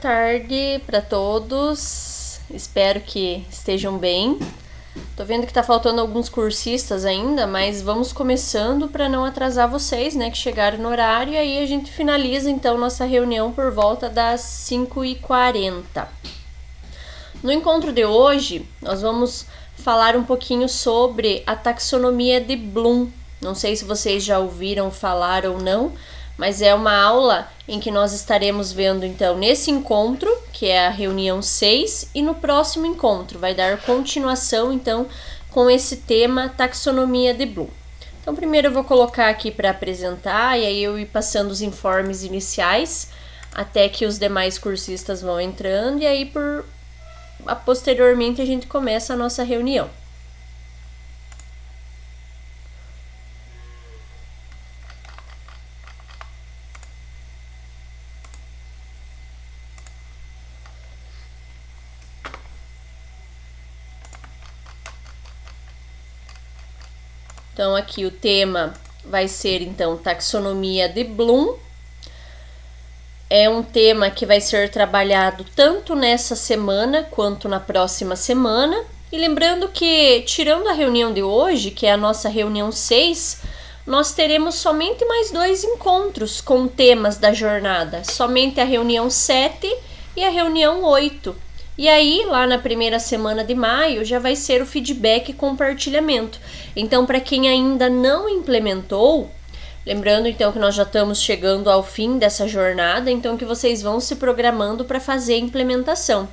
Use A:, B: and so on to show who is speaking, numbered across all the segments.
A: tarde para todos. Espero que estejam bem. Tô vendo que tá faltando alguns cursistas ainda, mas vamos começando para não atrasar vocês, né, que chegaram no horário, e aí a gente finaliza então nossa reunião por volta das 5h40. No encontro de hoje, nós vamos falar um pouquinho sobre a taxonomia de Bloom. Não sei se vocês já ouviram falar ou não, mas é uma aula em que nós estaremos vendo então nesse encontro, que é a reunião 6, e no próximo encontro vai dar continuação então com esse tema taxonomia de Bloom. Então primeiro eu vou colocar aqui para apresentar e aí eu ir passando os informes iniciais até que os demais cursistas vão entrando e aí posteriormente a gente começa a nossa reunião. Então aqui o tema vai ser então taxonomia de Bloom. É um tema que vai ser trabalhado tanto nessa semana quanto na próxima semana. E lembrando que, tirando a reunião de hoje, que é a nossa reunião 6, nós teremos somente mais 2 encontros com temas da jornada. Somente a reunião 7 e a reunião 8. E aí, lá na primeira semana de maio, já vai ser o feedback e compartilhamento. Então, para quem ainda não implementou, lembrando então que nós já estamos chegando ao fim dessa jornada, então que vocês vão se programando para fazer a implementação.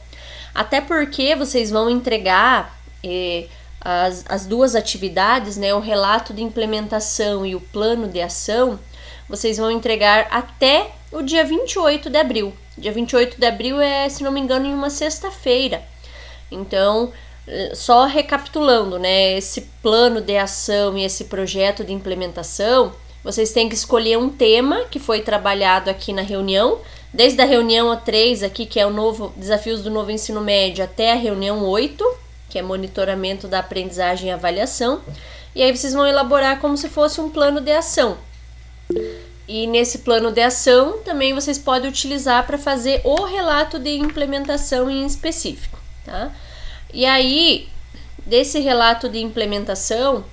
A: Até porque vocês vão entregar as duas atividades, né, o relato de implementação e o plano de ação, vocês vão entregar até o dia 28 de abril. Dia 28 de abril é, se não me engano, em uma sexta-feira. Então, só recapitulando, né, esse plano de ação e esse projeto de implementação, vocês têm que escolher um tema que foi trabalhado aqui na reunião, desde a reunião 3 aqui, que é o novo Desafios do Novo Ensino Médio, até a reunião 8, que é monitoramento da aprendizagem e avaliação. E aí vocês vão elaborar como se fosse um plano de ação. E nesse plano de ação também vocês podem utilizar para fazer o relato de implementação em específico, tá? E aí, desse relato de implementação,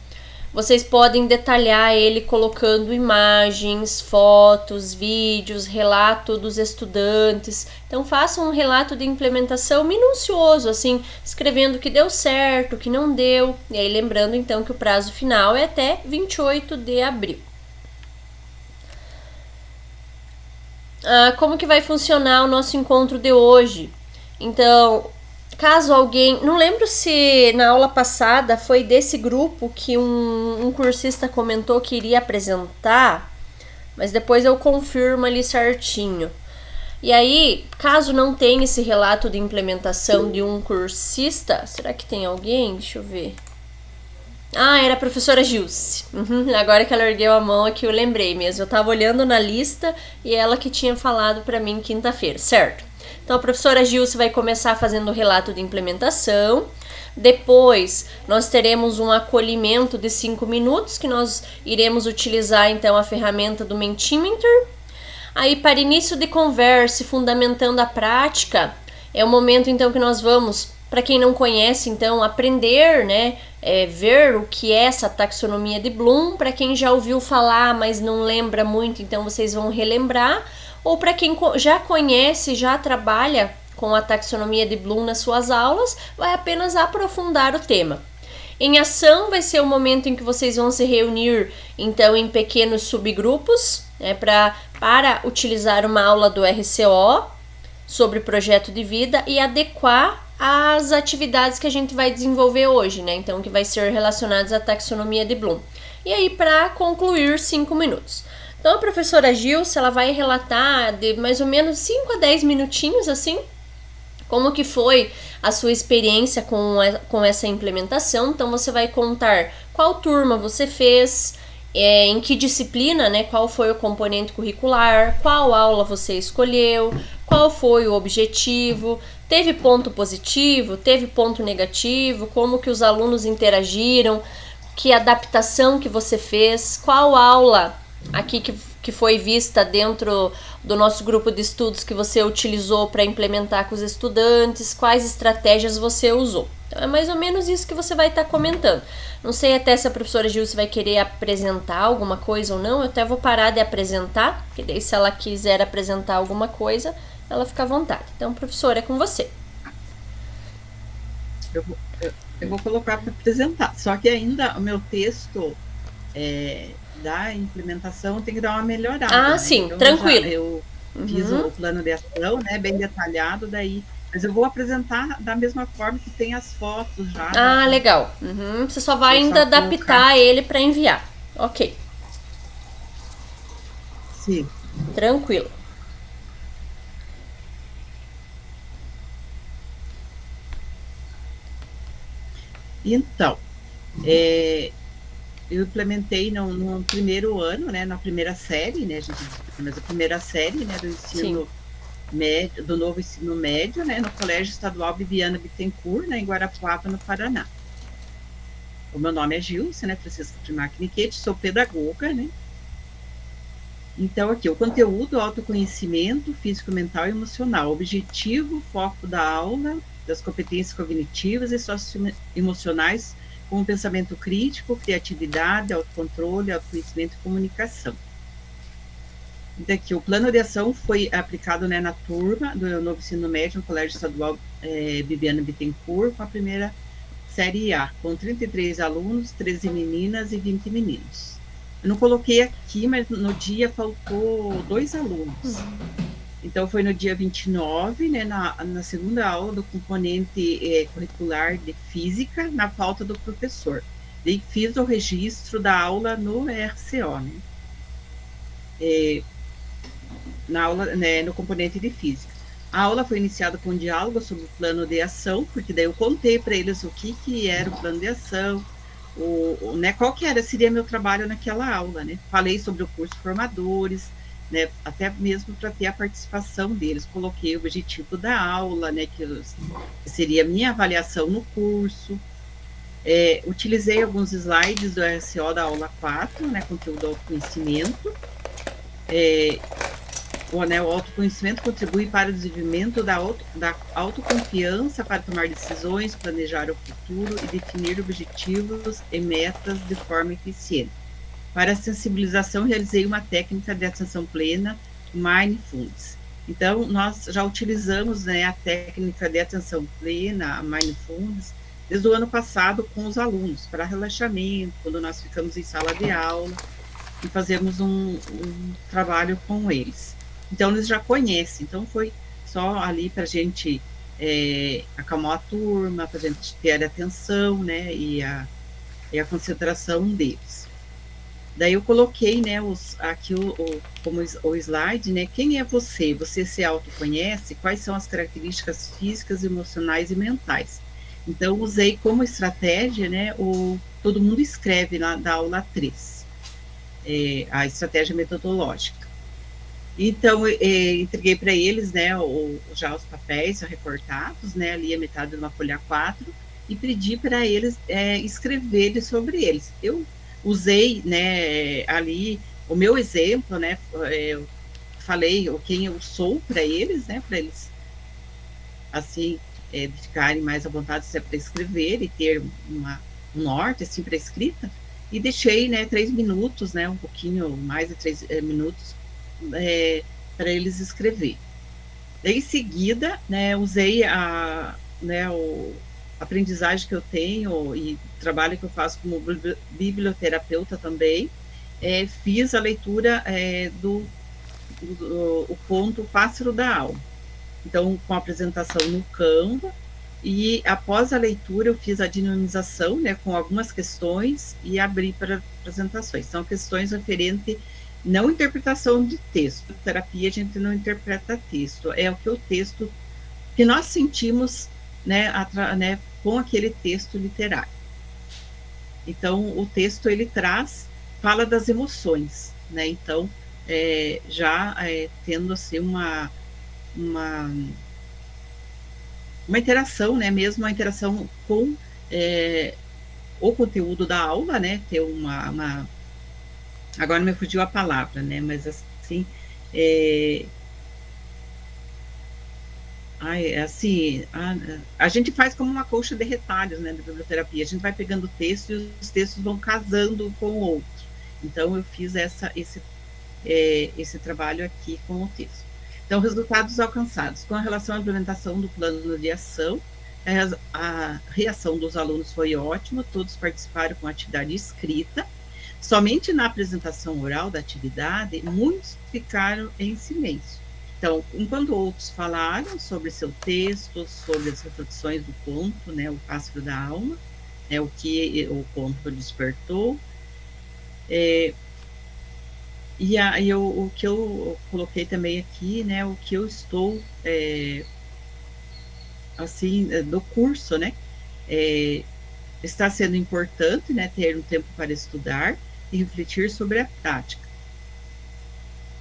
A: vocês podem detalhar ele colocando imagens, fotos, vídeos, relato dos estudantes. Então façam um relato de implementação minucioso, assim, escrevendo o que deu certo, o que não deu. E aí lembrando então que o prazo final é até 28 de abril. Como que vai funcionar o nosso encontro de hoje? Então, caso alguém... Não lembro se na aula passada foi desse grupo que um cursista comentou que iria apresentar, mas depois eu confirmo ali certinho. E aí, caso não tenha esse relato de implementação de um cursista... Será que tem alguém? Deixa eu ver. Era a professora Gilce. Agora que ela ergueu a mão aqui eu lembrei mesmo. Eu tava olhando na lista e ela que tinha falado para mim quinta-feira, certo? Então a professora Gilce vai começar fazendo o relato de implementação. Depois nós teremos um acolhimento de 5 minutos que nós iremos utilizar então a ferramenta do Mentimeter. Aí para início de conversa e fundamentando a prática, é o momento então que nós vamos, para quem não conhece, então aprender, né, ver o que é essa taxonomia de Bloom. Para quem já ouviu falar, mas não lembra muito, então vocês vão relembrar. Ou para quem já conhece, já trabalha com a taxonomia de Bloom nas suas aulas, vai apenas aprofundar o tema. Em ação vai ser o momento em que vocês vão se reunir, então, em pequenos subgrupos, né, para utilizar uma aula do RCO sobre projeto de vida e adequar as atividades que a gente vai desenvolver hoje, né? Então, que vai ser relacionadas à taxonomia de Bloom. E aí, para concluir, 5 minutos. Então, a professora Gilce, ela vai relatar de mais ou menos 5 a 10 minutinhos, assim, como que foi a sua experiência com essa implementação. Então, você vai contar qual turma você fez, em que disciplina, né? Qual foi o componente curricular, qual aula você escolheu, qual foi o objetivo, teve ponto positivo, teve ponto negativo, como que os alunos interagiram, que adaptação que você fez, qual aula aqui que foi vista dentro do nosso grupo de estudos que você utilizou para implementar com os estudantes, quais estratégias você usou. Então é mais ou menos isso que você vai estar comentando. Não sei até se a professora Gilce vai querer apresentar alguma coisa ou não, eu até vou parar de apresentar, porque daí se ela quiser apresentar alguma coisa, ela fica à vontade. Então, professora, é com você.
B: Eu vou colocar para apresentar, só que ainda o meu texto da implementação tem que dar uma melhorada,
A: Ah,
B: né?
A: sim,
B: Então
A: tranquilo.
B: eu fiz
A: Uhum.
B: o plano de ação, né, bem detalhado daí, mas eu vou apresentar da mesma forma que tem as fotos já
A: Ah, legal. Uhum. Você só vai
B: vou
A: ainda
B: só colocar,
A: adaptar ele para enviar. Ok,
B: sim.
A: tranquilo.
B: Então, é, eu implementei no primeiro ano, né, na primeira série, né, a gente diz, mas a primeira série, né, do
A: Sim.
B: ensino médio, do novo ensino médio, né, no Colégio Estadual Viviana Bittencourt, né, em Guarapuava, no Paraná. O meu nome é Gilce, né, Francisca Trimarque Niquete, sou pedagoga, né. Então, aqui, o conteúdo, autoconhecimento físico, mental e emocional, objetivo, foco da aula, das competências cognitivas e socioemocionais, como pensamento crítico, criatividade, autocontrole, autoconhecimento e comunicação. Então, aqui, o plano de ação foi aplicado, né, na turma do novo ensino médio no Colégio Estadual Bibiana Bittencourt, com a primeira série A, com 33 alunos, 13 meninas e 20 meninos. Eu não coloquei aqui, mas no dia faltou 2 alunos. Então, foi no dia 29, né, na segunda aula do componente curricular de física, na falta do professor. E fiz o registro da aula no RCO, né? Na aula, né, no componente de física. A aula foi iniciada com um diálogo sobre o plano de ação, porque daí eu contei para eles o que era o plano de ação, né, qual que seria meu trabalho naquela aula, né? Falei sobre o curso formadores, né, até mesmo para ter a participação deles. Coloquei o objetivo da aula, né, que seria a minha avaliação no curso. Utilizei alguns slides do RCO da aula 4, né, conteúdo autoconhecimento. O autoconhecimento contribui para o desenvolvimento da autoconfiança para tomar decisões, planejar o futuro e definir objetivos e metas de forma eficiente. Para a sensibilização, realizei uma técnica de atenção plena, Mindfulness. Então, nós já utilizamos, né, a técnica de atenção plena, a Mindfulness, desde o ano passado com os alunos, para relaxamento, quando nós ficamos em sala de aula, e fazemos um trabalho com eles. Então, eles já conhecem. Então, foi só ali para a gente acalmar a turma, para a gente ter a atenção, né, e a concentração deles. Daí eu coloquei, né, aqui como o slide, né, quem é você? Você se autoconhece? Quais são as características físicas, emocionais e mentais? Então, usei como estratégia, né, todo mundo escreve lá da aula 3, a estratégia metodológica. Então, entreguei para eles, né, já os papéis recortados, né, ali a metade de uma folha 4, e pedi para eles escreverem sobre eles. Eu usei, né, ali o meu exemplo, né, eu falei quem eu sou para eles, né, para eles, assim, ficarem mais à vontade para escrever e ter um norte, assim, para escrita, e deixei, né, 3 minutos, né, um pouquinho mais de 3 minutos, para eles escrever. Daí, em seguida, né, usei né, a aprendizagem que eu tenho e trabalho que eu faço como biblioterapeuta também, fiz a leitura do conto Pássaro da Alma. Então, com a apresentação no Canva, e após a leitura eu fiz a dinamização, né, com algumas questões e abri para apresentações. São questões referentes não interpretação de texto. Terapia a gente não interpreta texto, é o que o texto que nós sentimos, né, né, com aquele texto literário. Então, o texto ele fala das emoções, né? Então, já tendo assim uma interação, né? Mesmo uma interação com o conteúdo da aula, né? Ter Agora me fugiu a palavra, né? Mas assim, é, assim, a gente faz como uma colcha de retalhos, né, da biblioterapia. A gente vai pegando texto e os textos vão casando com o outro. Então, eu fiz esse trabalho aqui com o texto. Então, resultados alcançados. Com relação à implementação do plano de ação, a reação dos alunos foi ótima, todos participaram com atividade escrita. Somente na apresentação oral da atividade, muitos ficaram em silêncio. Então, enquanto outros falaram sobre seu texto, sobre as reflexões do conto, né, O Pássaro da Alma, o que o conto despertou, o que eu coloquei também aqui, né, o que eu estou, assim, do curso, né, está sendo importante, né, ter um tempo para estudar e refletir sobre a prática,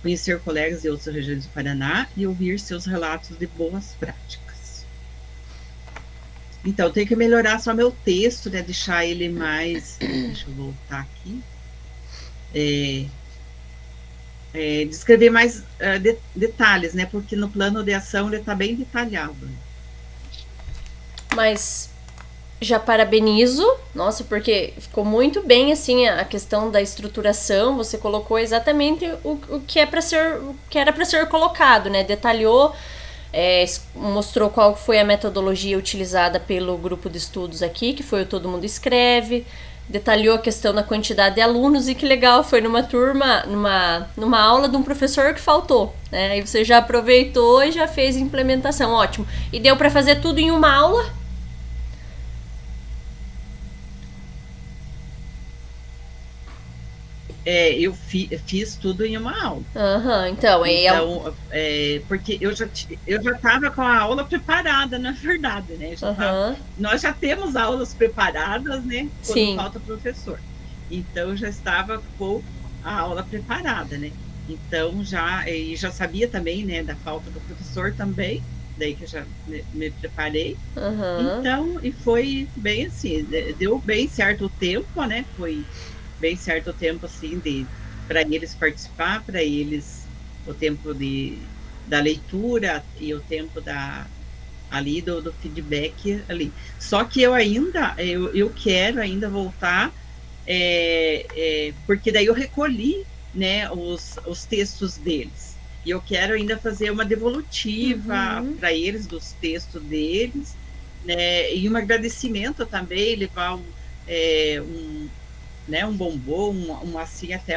B: conhecer colegas de outras regiões do Paraná e ouvir seus relatos de boas práticas. Então, tem que melhorar só meu texto, né, deixar ele mais... Deixa eu voltar aqui. Descrever mais detalhes, né, porque no plano de ação ele está bem detalhado.
A: Mas já parabenizo, nossa, porque ficou muito bem assim a questão da estruturação, você colocou exatamente o que é para ser, o que era para ser colocado, né? Detalhou, mostrou qual foi a metodologia utilizada pelo grupo de estudos aqui, que foi o Todo Mundo Escreve, detalhou a questão da quantidade de alunos e que legal, foi numa turma, numa aula de um professor que faltou, né? Aí você já aproveitou e já fez a implementação, ótimo. E deu para fazer tudo em uma aula?
B: Eu fiz tudo em uma aula.
A: Então,
B: porque eu já estava com a aula preparada, na verdade, né? Nós já temos aulas preparadas, né? Quando
A: Sim.
B: falta professor. Então, eu já estava com a aula preparada, né? Então, já sabia também, né, da falta do professor também, daí que eu já me preparei. Então, e foi bem assim, deu bem certo o tempo, né? Foi bem certo o tempo, assim, para eles participar, para eles o tempo da leitura e o tempo ali do feedback ali. Só que eu quero ainda voltar, porque daí eu recolhi, né, os textos deles. E eu quero ainda fazer uma devolutiva para eles dos textos deles, né, e um agradecimento também, levar né, um bombom, assim, até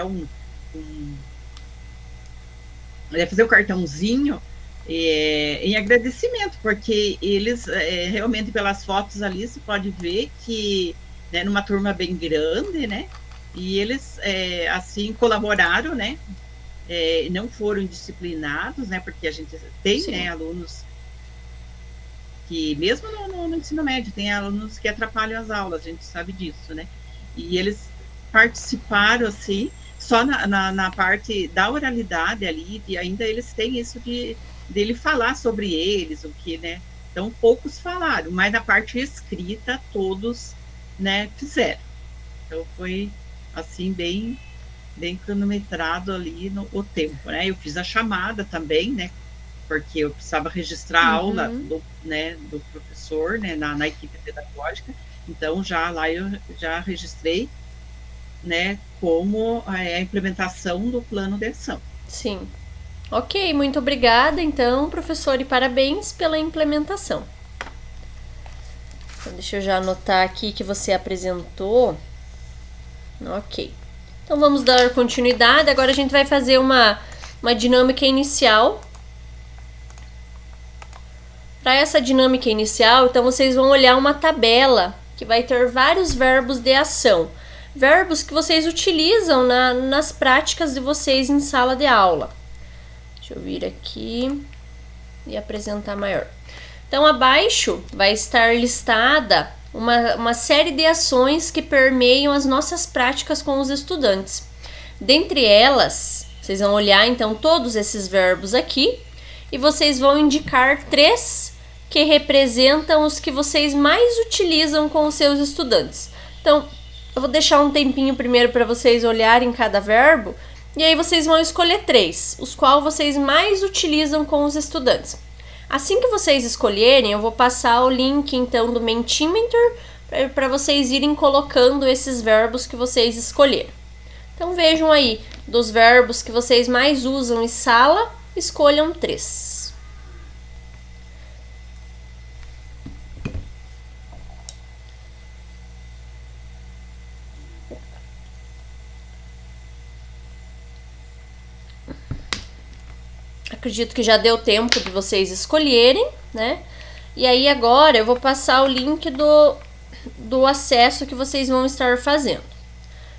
B: fazer um cartãozinho em agradecimento, porque eles, realmente, pelas fotos ali, se pode ver que, né, numa turma bem grande, né, e eles, assim, colaboraram, né, não foram disciplinados, né, porque a gente tem, né, alunos que, mesmo no ensino médio, tem alunos que atrapalham as aulas, a gente sabe disso, né, e eles participaram, assim, só na parte da oralidade ali, e ainda eles têm isso dele falar sobre eles, o que, né, então poucos falaram, mas na parte escrita todos, né, fizeram. Então foi, assim, bem cronometrado ali o tempo, né, eu fiz a chamada também, né, porque eu precisava registrar a aula do professor, né, na equipe pedagógica, então já lá eu já registrei, né, como a implementação do plano de ação.
A: Sim. Ok, muito obrigada, então, professor, e parabéns pela implementação. Então, deixa eu já anotar aqui que você apresentou. Ok. Então, vamos dar continuidade. Agora a gente vai fazer uma dinâmica inicial. Para essa dinâmica inicial, então, vocês vão olhar uma tabela que vai ter vários verbos de ação. Verbos que vocês utilizam nas práticas de vocês em sala de aula. Deixa eu vir aqui e apresentar maior. Então, abaixo vai estar listada uma série de ações que permeiam as nossas práticas com os estudantes. Dentre elas, vocês vão olhar, então, todos esses verbos aqui e vocês vão indicar 3 que representam os que vocês mais utilizam com os seus estudantes. Então, Eu vou deixar um tempinho primeiro para vocês olharem cada verbo. E aí vocês vão escolher 3, os quais vocês mais utilizam com os estudantes. Assim que vocês escolherem, eu vou passar o link então do Mentimeter para vocês irem colocando esses verbos que vocês escolheram. Então vejam aí, dos verbos que vocês mais usam em sala, escolham 3. Acredito que já deu tempo de vocês escolherem, né? E aí agora eu vou passar o link do acesso que vocês vão estar fazendo.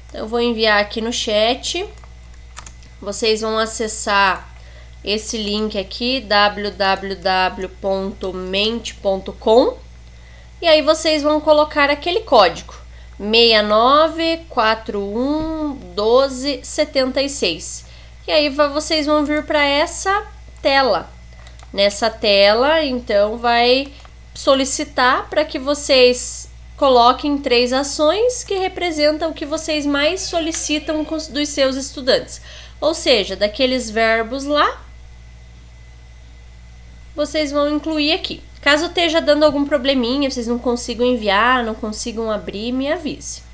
A: Então eu vou enviar aqui no chat. Vocês vão acessar esse link aqui, www.mente.com, e aí vocês vão colocar aquele código 69411276. E aí vocês vão vir para essa tela. Nessa tela, então, vai solicitar para que vocês coloquem 3 ações que representam o que vocês mais solicitam dos seus estudantes. Ou seja, daqueles verbos lá, vocês vão incluir aqui. Caso esteja dando algum probleminha, vocês não consigam enviar, não consigam abrir, me avise.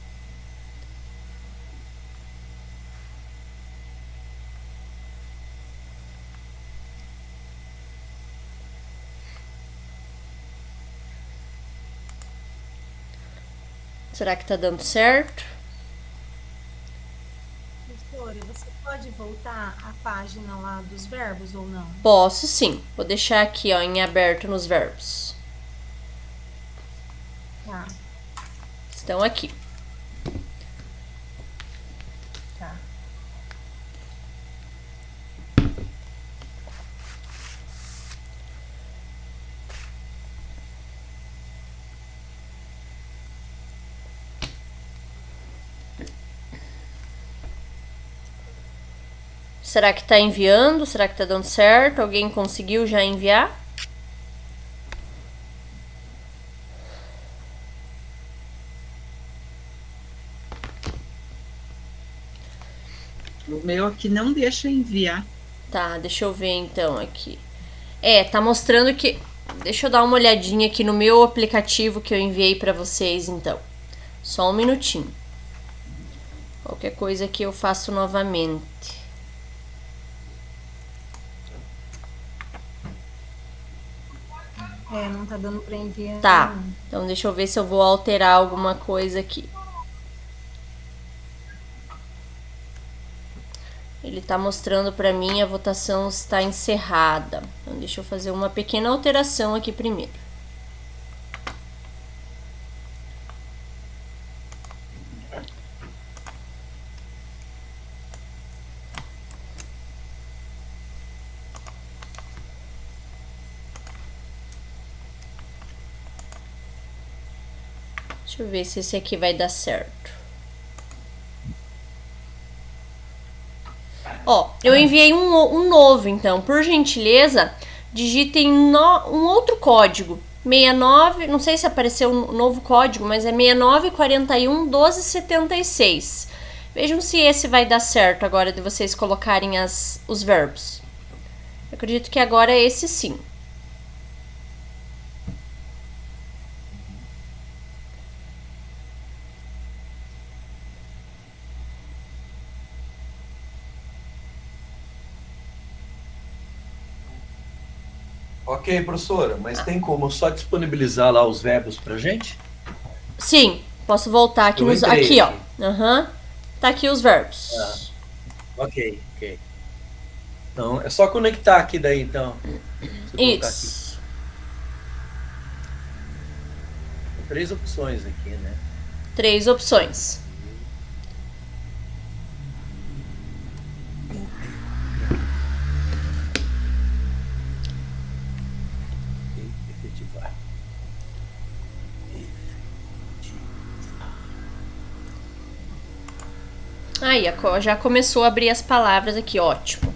A: Será que tá dando certo?
C: Professora, você pode voltar à página lá dos verbos ou não?
A: Posso sim. Vou deixar aqui, ó, em aberto nos verbos.
C: Tá.
A: Estão aqui.
C: Tá.
A: Será que tá enviando? Será que tá dando certo? Alguém conseguiu já enviar?
B: O meu aqui não deixa enviar.
A: Tá, deixa eu ver então aqui. Tá mostrando que... Deixa eu dar uma olhadinha aqui no meu aplicativo que eu enviei pra vocês, então. Só um minutinho. Qualquer coisa aqui eu faço novamente.
C: Não tá dando pra enviar.
A: Tá, então deixa eu ver se eu vou alterar alguma coisa aqui. Ele tá mostrando pra mim a votação está encerrada. Então deixa eu fazer uma pequena alteração aqui primeiro. Deixa eu ver se esse aqui vai dar certo. Ó, eu enviei um novo, então. Por gentileza, digitem um outro código. 69, não sei se apareceu um novo código, mas é 69411276. Vejam se esse vai dar certo agora de vocês colocarem os verbos. Eu acredito que agora é esse sim.
D: Ok, professora, mas tem como só disponibilizar lá os verbos pra gente?
A: Sim, posso voltar aqui
D: Eu entrei
A: aqui, ó.
D: aqui.
A: Tá aqui os verbos.
D: Ok. Então, é só conectar aqui daí, então.
A: Isso.
D: Tem 3 opções aqui, né?
A: 3 opções.
D: Efetivar.
A: Aí, já começou a abrir as palavras aqui, ótimo.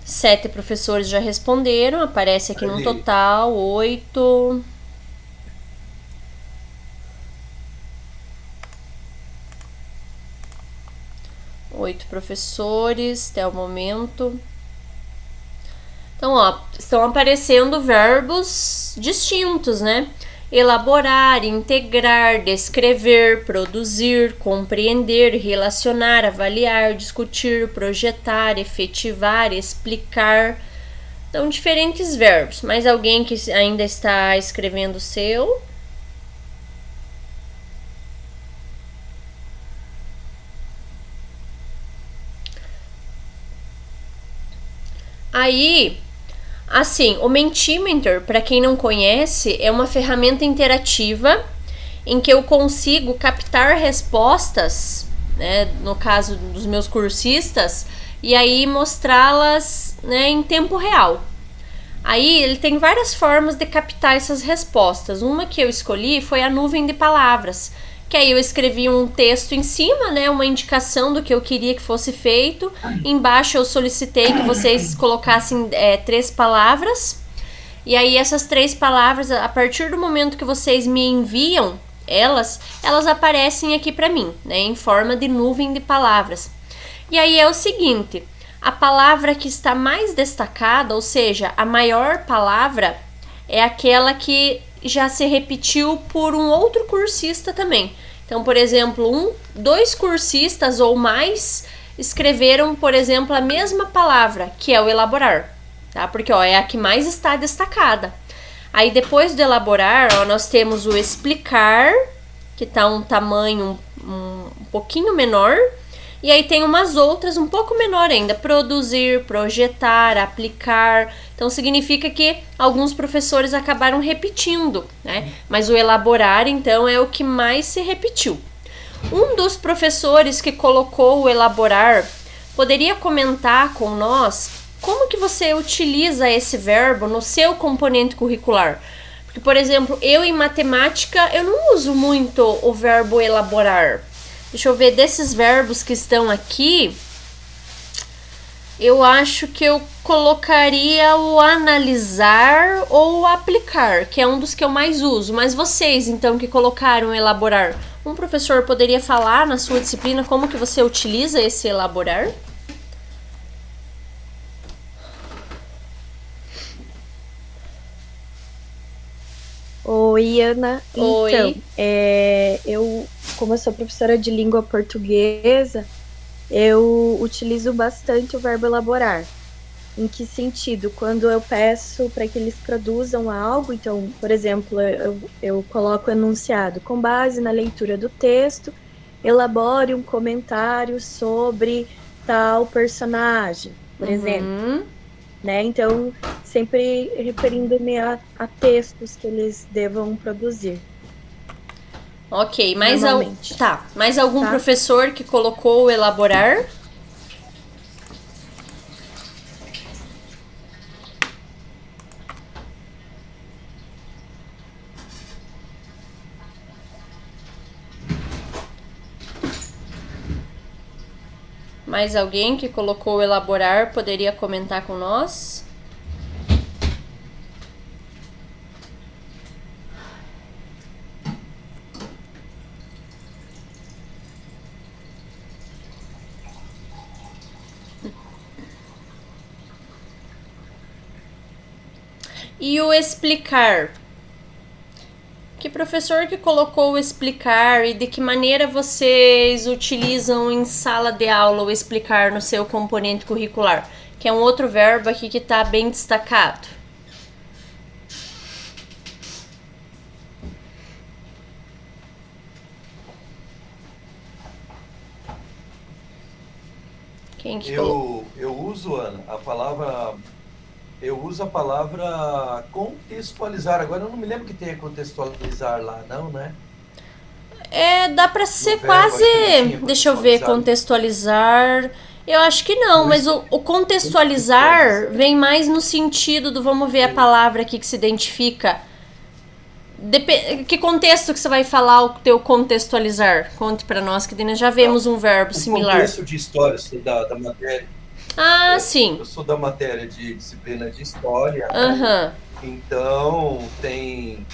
A: 7 professores já responderam, aparece aqui no total 8. 8 professores até o momento. Então, ó, estão aparecendo verbos distintos, né? Elaborar, integrar, descrever, produzir, compreender, relacionar, avaliar, discutir, projetar, efetivar, explicar. Então, diferentes verbos. Mais alguém que ainda está escrevendo o seu? Aí, assim, o Mentimeter, para quem não conhece, é uma ferramenta interativa em que eu consigo captar respostas, né, no caso dos meus cursistas, e aí mostrá-las, né, em tempo real. Aí ele tem várias formas de captar essas respostas. Uma que eu escolhi foi a nuvem de palavras, que aí eu escrevi um texto em cima, né, uma indicação do que eu queria que fosse feito. Embaixo eu solicitei que vocês colocassem 3 palavras. E aí essas 3 palavras, a partir do momento que vocês me enviam elas aparecem aqui para mim, né, em forma de nuvem de palavras. E aí é o seguinte, a palavra que está mais destacada, ou seja, a maior palavra, é aquela que já se repetiu por um outro cursista também. Então, por exemplo, 2 cursistas ou mais escreveram, por exemplo, a mesma palavra, que é o elaborar, tá? Porque, ó, é a que mais está destacada. Aí, depois do elaborar, ó, nós temos o explicar, que está um tamanho um pouquinho menor. E aí tem umas outras um pouco menor ainda, produzir, projetar, aplicar. Então significa que alguns professores acabaram repetindo, né? Mas o elaborar, então, é o que mais se repetiu. Um dos professores que colocou o elaborar poderia comentar com nós como que você utiliza esse verbo no seu componente curricular. Porque, por exemplo, eu em matemática, eu não uso muito o verbo elaborar. Deixa eu ver, desses verbos que estão aqui, eu acho que eu colocaria o analisar ou o aplicar, que é um dos que eu mais uso. Mas vocês, então, que colocaram elaborar, um professor poderia falar na sua disciplina como que você utiliza esse elaborar?
E: Oi, Ana.
A: Oi.
E: Então, como eu sou professora de língua portuguesa, eu utilizo bastante o verbo elaborar. Em que sentido? Quando eu peço para que eles produzam algo, então, por exemplo, eu coloco o enunciado com base na leitura do texto, elabore um comentário sobre tal personagem, por exemplo. Né? Então, sempre referindo-me a textos que eles devam produzir.
A: Ok, mais algum professor que colocou o elaborar? Mais alguém que colocou o elaborar poderia comentar com nós? E o explicar? Que professor que colocou o explicar e de que maneira vocês utilizam em sala de aula o explicar no seu componente curricular? Que é um outro verbo aqui que está bem destacado. Quem que colocou?
D: Eu uso, Ana, a palavra... Eu uso a palavra contextualizar. Agora eu não me lembro que tenha contextualizar lá, não, né?
A: Dá pra ser quase... Deixa eu ver, contextualizar... Eu acho que não, mas o contextualizar vem mais no sentido do... Vamos ver a palavra aqui que se identifica. Que contexto que você vai falar o teu contextualizar? Conte pra nós, que nós já vemos um verbo similar.
D: O contexto de história, da matéria.
A: Sim.
D: Eu sou da matéria de disciplina de história.
A: Né?
D: Então, tem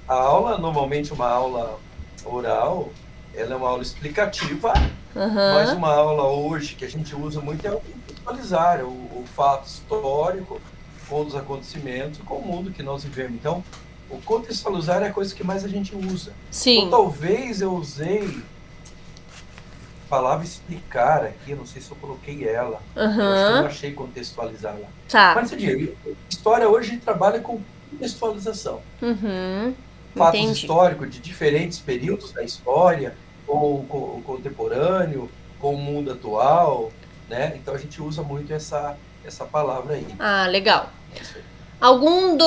D: a aula, normalmente uma aula oral, ela é uma aula explicativa,
A: Aham.
D: mas uma aula hoje que a gente usa muito é o contextualizar o fato histórico com os acontecimentos, com o mundo que nós vivemos. Então, o contextualizar é a coisa que mais a gente usa.
A: Sim.
D: Ou talvez eu usei a palavra explicar aqui, não sei se eu coloquei ela. Eu acho que eu não
A: Aham.
D: achei contextualizar lá.
A: Tá.
D: Mas, história hoje a gente trabalha com contextualização.
A: Uhum.
D: Fatos
A: Entendi.
D: históricos de diferentes períodos da história, com o contemporâneo, com o mundo atual, né? Então a gente usa muito essa palavra aí.
A: Ah, legal.
D: É isso aí.
A: Algum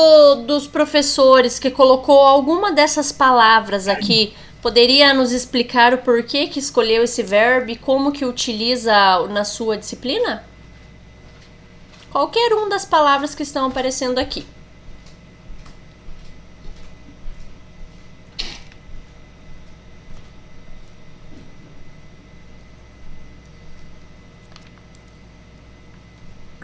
A: dos professores que colocou alguma dessas palavras aqui poderia nos explicar o porquê que escolheu esse verbo e como que utiliza na sua disciplina? Qualquer um das palavras que estão aparecendo aqui.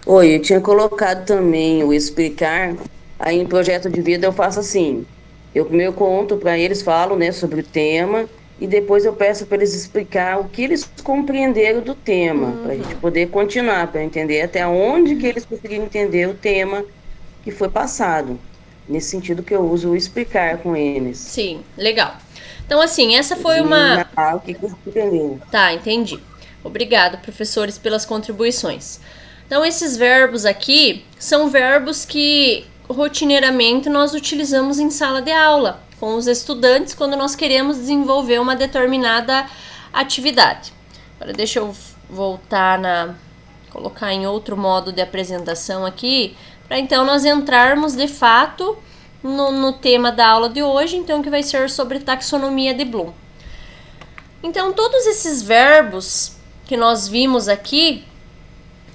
F: Oi, eu tinha colocado também o explicar. Aí em projeto de vida eu faço assim: eu primeiro conto para eles, falo, né, sobre o tema, e depois eu peço para eles explicar o que eles compreenderam do tema, para a gente poder continuar, para entender até onde que eles conseguiram entender o tema que foi passado. Nesse sentido que eu uso o explicar com eles.
A: Sim, legal. Então, assim, essa foi
F: E
A: uma.
F: narrar o que eles entenderam.
A: Tá, entendi. Obrigado, professores, pelas contribuições. Então, esses verbos aqui são verbos que rotineiramente nós utilizamos em sala de aula com os estudantes quando nós queremos desenvolver uma determinada atividade. Agora, deixa eu voltar colocar em outro modo de apresentação aqui, para então nós entrarmos de fato no tema da aula de hoje, então que vai ser sobre taxonomia de Bloom. Então, todos esses verbos que nós vimos aqui,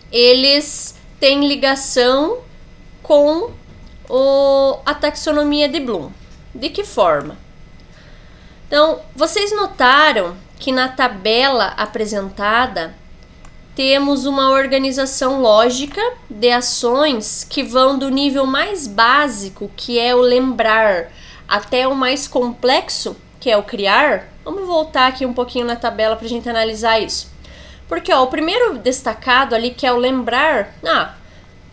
A: eles têm ligação com a taxonomia de Bloom. De que forma? Então, vocês notaram que na tabela apresentada temos uma organização lógica de ações que vão do nível mais básico, que é o lembrar, até o mais complexo, que é o criar. Vamos voltar aqui um pouquinho na tabela para a gente analisar isso. Porque o primeiro destacado ali, que é o lembrar,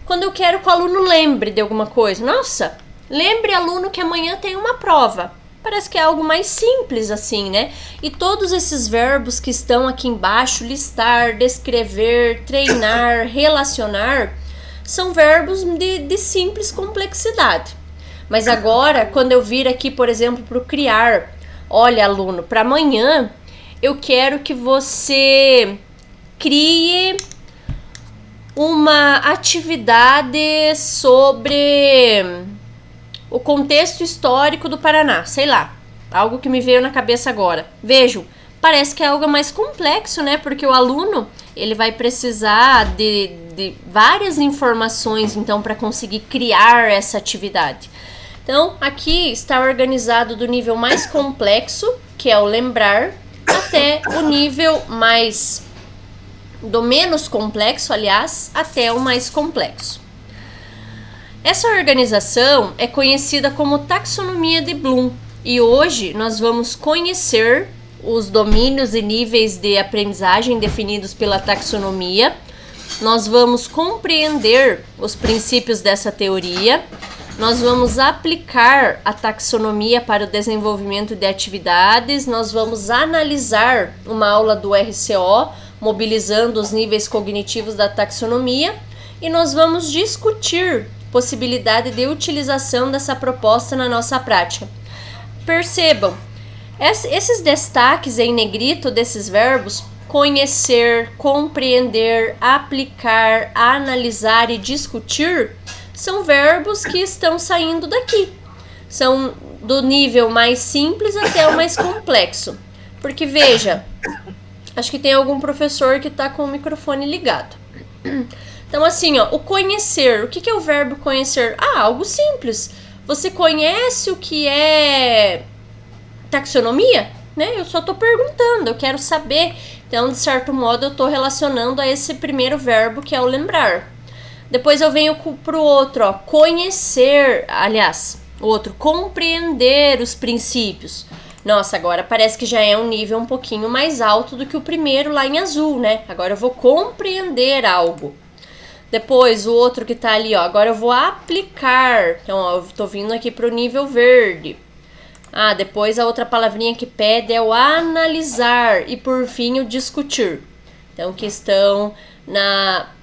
A: quando eu quero que o aluno lembre de alguma coisa, nossa, lembre, aluno, que amanhã tem uma prova. Parece que é algo mais simples assim, né? E todos esses verbos que estão aqui embaixo, listar, descrever, treinar, relacionar, são verbos de simples complexidade. Mas agora, quando eu vir aqui, por exemplo, para o criar, olha, aluno, para amanhã eu quero que você crie uma atividade sobre o contexto histórico do Paraná, sei lá, algo que me veio na cabeça agora. Vejam, parece que é algo mais complexo, né? Porque o aluno, ele vai precisar de várias informações, então, para conseguir criar essa atividade. Então, aqui está organizado do nível mais complexo, que é o lembrar, até o nível do menos complexo, aliás, até o mais complexo. Essa organização é conhecida como taxonomia de Bloom e hoje nós vamos conhecer os domínios e níveis de aprendizagem definidos pela taxonomia. Nós vamos compreender os princípios dessa teoria. Nós vamos aplicar a taxonomia para o desenvolvimento de atividades. Nós vamos analisar uma aula do RCO, mobilizando os níveis cognitivos da taxonomia. E nós vamos discutir possibilidade de utilização dessa proposta na nossa prática. Percebam, esses destaques em negrito desses verbos, conhecer, compreender, aplicar, analisar e discutir, são verbos que estão saindo daqui. São do nível mais simples até o mais complexo. Porque veja, acho que tem algum professor que está com o microfone ligado. Então, assim, o conhecer. O que é o verbo conhecer? Algo simples. Você conhece o que é taxonomia? Né? Eu só estou perguntando, eu quero saber. Então, de certo modo, eu estou relacionando a esse primeiro verbo, que é o lembrar. Depois eu venho para o outro, conhecer, aliás, o outro, compreender os princípios. Nossa, agora parece que já é um nível um pouquinho mais alto do que o primeiro lá em azul, né? Agora eu vou compreender algo. Depois, o outro que tá ali, ó, agora eu vou aplicar. Então, ó, eu tô vindo aqui pro nível verde. Ah, depois a outra palavrinha que pede é o analisar. E por fim, o discutir. Então, que estão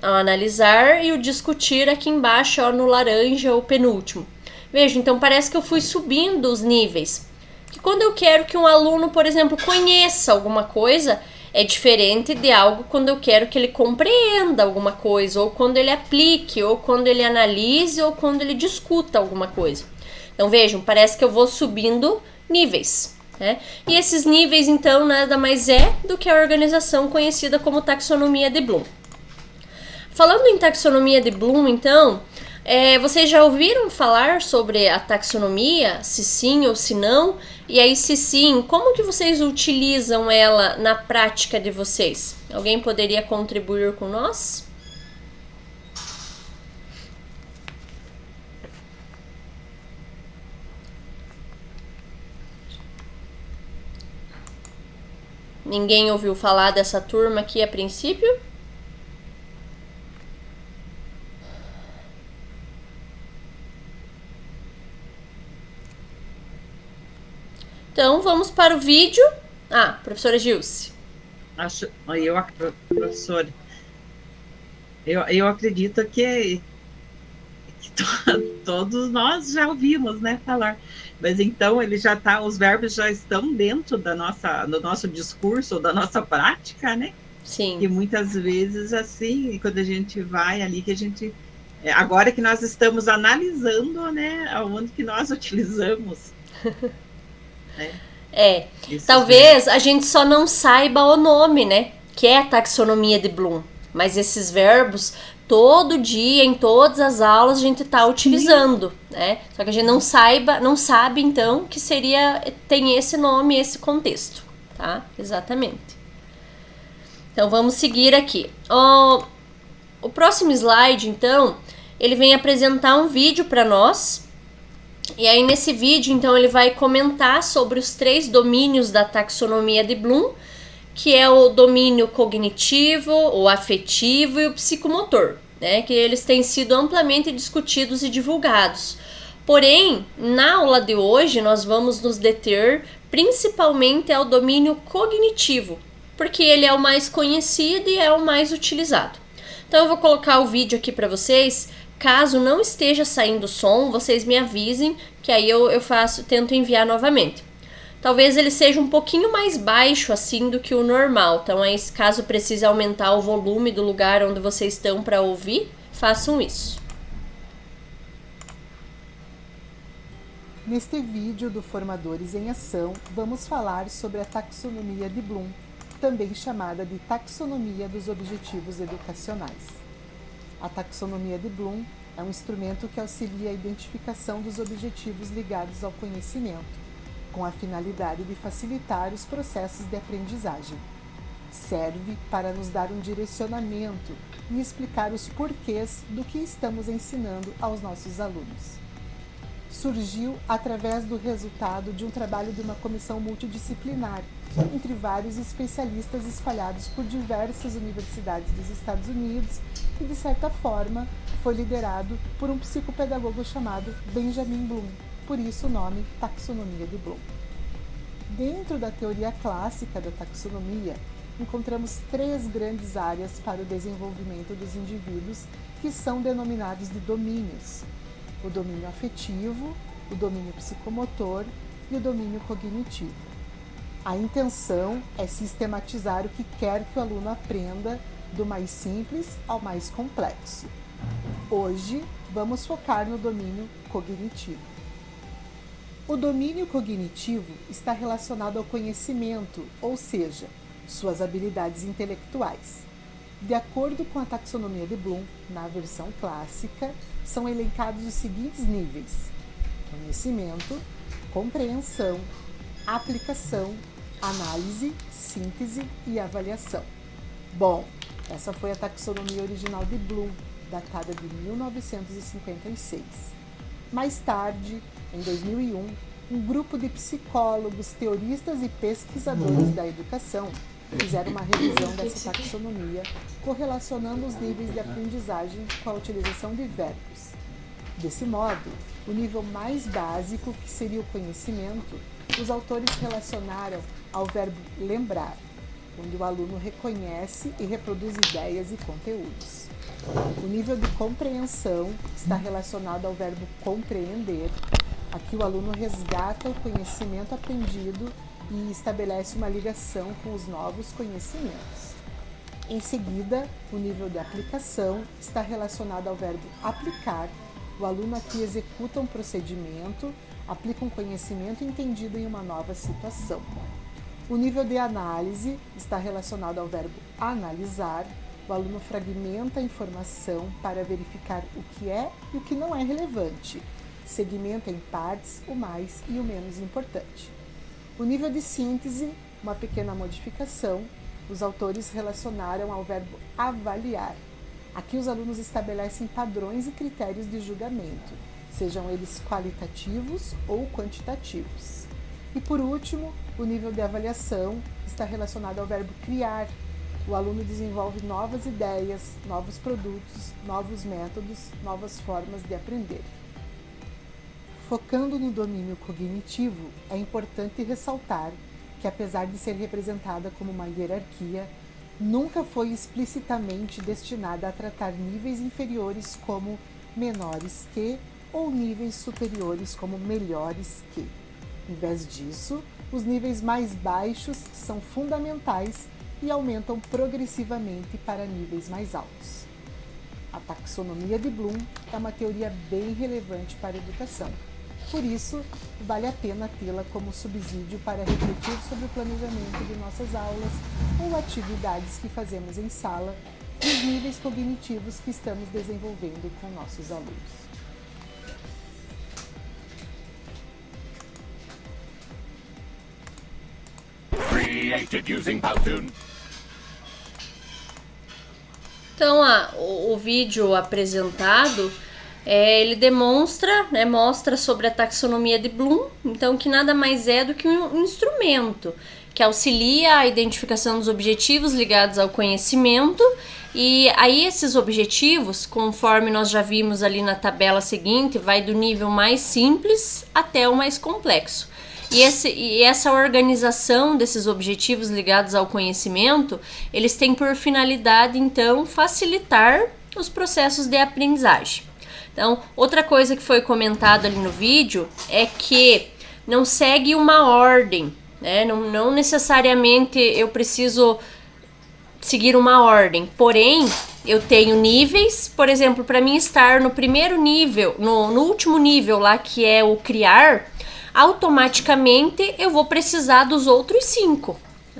A: ao analisar e o discutir aqui embaixo, ó, no laranja, o penúltimo. Veja, então parece que eu fui subindo os níveis. Que quando eu quero que um aluno, por exemplo, conheça alguma coisa, é diferente de algo quando eu quero que ele compreenda alguma coisa, ou quando ele aplique, ou quando ele analise, ou quando ele discuta alguma coisa. Então vejam, parece que eu vou subindo níveis, né? E esses níveis, então, nada mais é do que a organização conhecida como taxonomia de Bloom. Falando em taxonomia de Bloom, então, vocês já ouviram falar sobre a taxonomia? Se sim ou se não? E aí, se sim, como que vocês utilizam ela na prática de vocês? Alguém poderia contribuir com nós? Ninguém ouviu falar dessa turma aqui a princípio? Então, vamos para o vídeo. Ah, professora Gilce.
B: Professora, eu acredito que todos nós já ouvimos, né, falar. Mas então os verbos já estão dentro do nosso discurso, da nossa prática, né?
A: Sim.
B: E muitas vezes, assim, quando a gente vai ali, que a gente... Agora que nós estamos analisando, né, aonde que nós utilizamos.
A: Talvez a gente só não saiba o nome, né? Que é a taxonomia de Bloom. Mas esses verbos, todo dia, em todas as aulas, a gente está utilizando, né? Só que a gente não sabe, então, que tem esse nome, esse contexto, tá? Exatamente. Então, vamos seguir aqui. O próximo slide, então, ele vem apresentar um vídeo para nós. E aí, nesse vídeo, então, ele vai comentar sobre os 3 domínios da taxonomia de Bloom, que é o domínio cognitivo, o afetivo e o psicomotor, né? Que eles têm sido amplamente discutidos e divulgados. Porém, na aula de hoje, nós vamos nos deter principalmente ao domínio cognitivo, porque ele é o mais conhecido e é o mais utilizado. Então, eu vou colocar o vídeo aqui para vocês. Caso não esteja saindo som, vocês me avisem, que aí eu tento enviar novamente. Talvez ele seja um pouquinho mais baixo assim do que o normal. Então, aí, caso precise aumentar o volume do lugar onde vocês estão para ouvir, façam isso.
G: Neste vídeo do Formadores em Ação, vamos falar sobre a taxonomia de Bloom, também chamada de taxonomia dos objetivos educacionais. A taxonomia de Bloom é um instrumento que auxilia a identificação dos objetivos ligados ao conhecimento, com a finalidade de facilitar os processos de aprendizagem. Serve para nos dar um direcionamento e explicar os porquês do que estamos ensinando aos nossos alunos. Surgiu através do resultado de um trabalho de uma comissão multidisciplinar, entre vários especialistas espalhados por diversas universidades dos Estados Unidos e, de certa forma, foi liderado por um psicopedagogo chamado Benjamin Bloom, por isso o nome taxonomia de Bloom. Dentro da teoria clássica da taxonomia, encontramos 3 grandes áreas para o desenvolvimento dos indivíduos que são denominados de domínios: o domínio afetivo, o domínio psicomotor e o domínio cognitivo. A intenção é sistematizar o que quer que o aluno aprenda, do mais simples ao mais complexo. Hoje, vamos focar no domínio cognitivo. O domínio cognitivo está relacionado ao conhecimento, ou seja, suas habilidades intelectuais. De acordo com a taxonomia de Bloom, na versão clássica, são elencados os seguintes níveis: conhecimento, compreensão, aplicação, análise, síntese e avaliação. Bom, essa foi a taxonomia original de Bloom, datada de 1956. Mais tarde, em 2001, um grupo de psicólogos, teoristas e pesquisadores da educação fizeram uma revisão dessa taxonomia, correlacionando os níveis de aprendizagem com a utilização de verbos. Desse modo, o nível mais básico, que seria o conhecimento, os autores relacionaram ao verbo lembrar, onde o aluno reconhece e reproduz ideias e conteúdos. O nível de compreensão está relacionado ao verbo compreender. Aqui o aluno resgata o conhecimento aprendido e estabelece uma ligação com os novos conhecimentos. Em seguida, o nível de aplicação está relacionado ao verbo aplicar. O aluno aqui executa um procedimento, aplica um conhecimento entendido em uma nova situação. O nível de análise está relacionado ao verbo analisar. O aluno fragmenta a informação para verificar o que é e o que não é relevante. Segmenta em partes o mais e o menos importante. O nível de síntese, uma pequena modificação, os autores relacionaram ao verbo avaliar. Aqui os alunos estabelecem padrões e critérios de julgamento, sejam eles qualitativos ou quantitativos. E por último, o nível de avaliação está relacionado ao verbo criar. O aluno desenvolve novas ideias, novos produtos, novos métodos, novas formas de aprender. Focando no domínio cognitivo, é importante ressaltar que, apesar de ser representada como uma hierarquia, nunca foi explicitamente destinada a tratar níveis inferiores como menores que ou níveis superiores como melhores que. Em vez disso, os níveis mais baixos são fundamentais e aumentam progressivamente para níveis mais altos. A taxonomia de Bloom é uma teoria bem relevante para a educação. Por isso, vale a pena tê-la como subsídio para refletir sobre o planejamento de nossas aulas ou atividades que fazemos em sala e os níveis cognitivos que estamos desenvolvendo com nossos alunos.
H: Created using Powtoon.
A: Então, o vídeo apresentado, ele demonstra, mostra sobre a taxonomia de Bloom, então que nada mais é do que um instrumento que auxilia a identificação dos objetivos ligados ao conhecimento, e aí esses objetivos, conforme nós já vimos ali na tabela seguinte, vai do nível mais simples até o mais complexo. E essa organização desses objetivos ligados ao conhecimento, eles têm por finalidade, então, facilitar os processos de aprendizagem. Então, outra coisa que foi comentada ali no vídeo é que não segue uma ordem, né? Não necessariamente eu preciso seguir uma ordem, porém, eu tenho níveis, por exemplo, para mim estar no primeiro nível, no último nível lá, que é o criar, automaticamente eu vou precisar dos outros 5.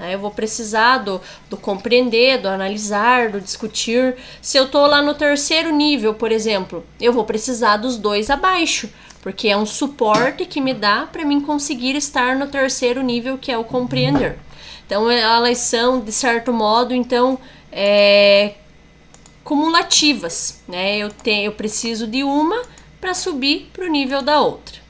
A: Eu vou precisar do compreender, do analisar, do discutir. Se eu tô lá no terceiro nível, por exemplo, eu vou precisar dos 2 abaixo, porque é um suporte que me dá para mim conseguir estar no terceiro nível, que é o compreender. Então, elas são, de certo modo, então, cumulativas, né? Eu preciso de uma para subir para o nível da outra.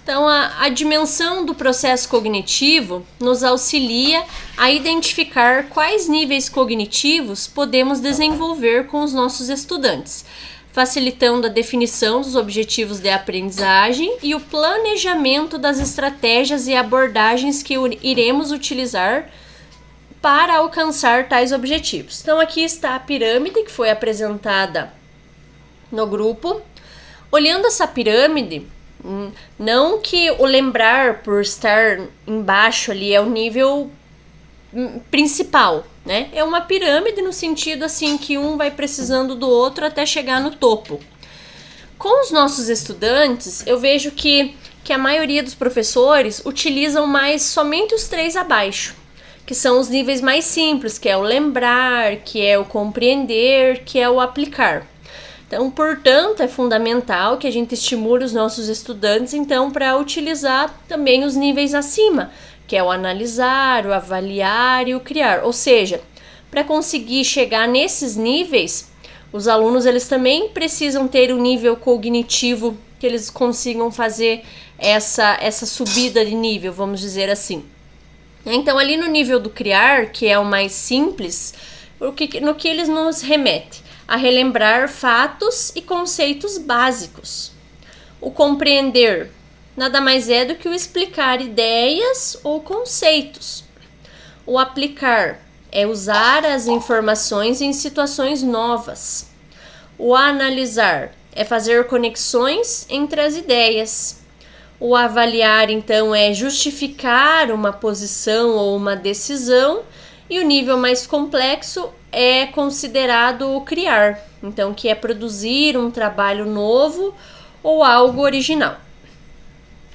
A: Então, a dimensão do processo cognitivo nos auxilia a identificar quais níveis cognitivos podemos desenvolver com os nossos estudantes, facilitando a definição dos objetivos de aprendizagem e o planejamento das estratégias e abordagens que iremos utilizar para alcançar tais objetivos. Então, aqui está a pirâmide que foi apresentada no grupo. Olhando essa pirâmide, não que o lembrar por estar embaixo ali é o nível principal, né? É uma pirâmide no sentido assim que um vai precisando do outro até chegar no topo. Com os nossos estudantes, eu vejo que a maioria dos professores utilizam mais somente os 3 abaixo, que são os níveis mais simples, que é o lembrar, que é o compreender, que é o aplicar. Então, portanto, é fundamental que a gente estimule os nossos estudantes, então, para utilizar também os níveis acima, que é o analisar, o avaliar e o criar. Ou seja, para conseguir chegar nesses níveis, os alunos eles também precisam ter um nível cognitivo que eles consigam fazer essa subida de nível, vamos dizer assim. Então, ali no nível do criar, que é o mais simples, no que eles nos remete? A relembrar fatos e conceitos básicos. O compreender nada mais é do que o explicar ideias ou conceitos. O aplicar é usar as informações em situações novas. O analisar é fazer conexões entre as ideias. O avaliar, então, é justificar uma posição ou uma decisão. E o nível mais complexo é considerado o criar, então, que é produzir um trabalho novo ou algo original.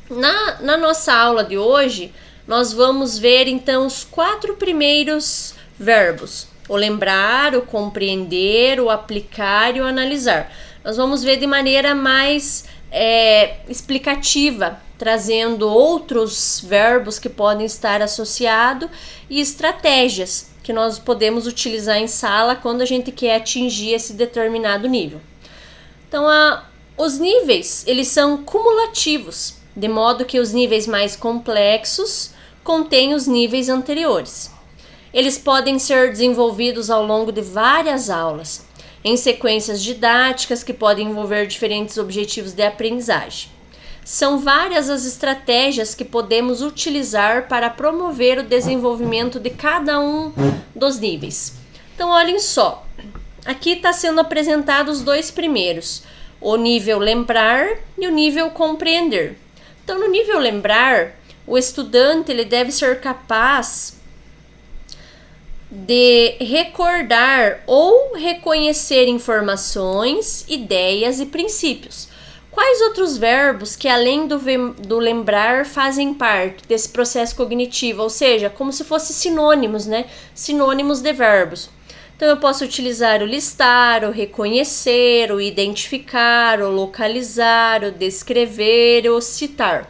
A: Na nossa aula de hoje, nós vamos ver, então, os 4 primeiros verbos: o lembrar, o compreender, o aplicar e o analisar. Nós vamos ver de maneira mais explicativa, trazendo outros verbos que podem estar associados e estratégias que nós podemos utilizar em sala quando a gente quer atingir esse determinado nível. Então, os níveis, eles são cumulativos, de modo que os níveis mais complexos contêm os níveis anteriores. Eles podem ser desenvolvidos ao longo de várias aulas, em sequências didáticas que podem envolver diferentes objetivos de aprendizagem. São várias as estratégias que podemos utilizar para promover o desenvolvimento de cada um dos níveis. Então, olhem só, aqui está sendo apresentados os 2 primeiros, o nível lembrar e o nível compreender. Então, no nível lembrar, o estudante ele deve ser capaz de recordar ou reconhecer informações, ideias e princípios. Quais outros verbos que, além do lembrar, fazem parte desse processo cognitivo? Ou seja, como se fossem sinônimos, né? Sinônimos de verbos. Então, eu posso utilizar o listar, o reconhecer, o identificar, o localizar, o descrever, o citar.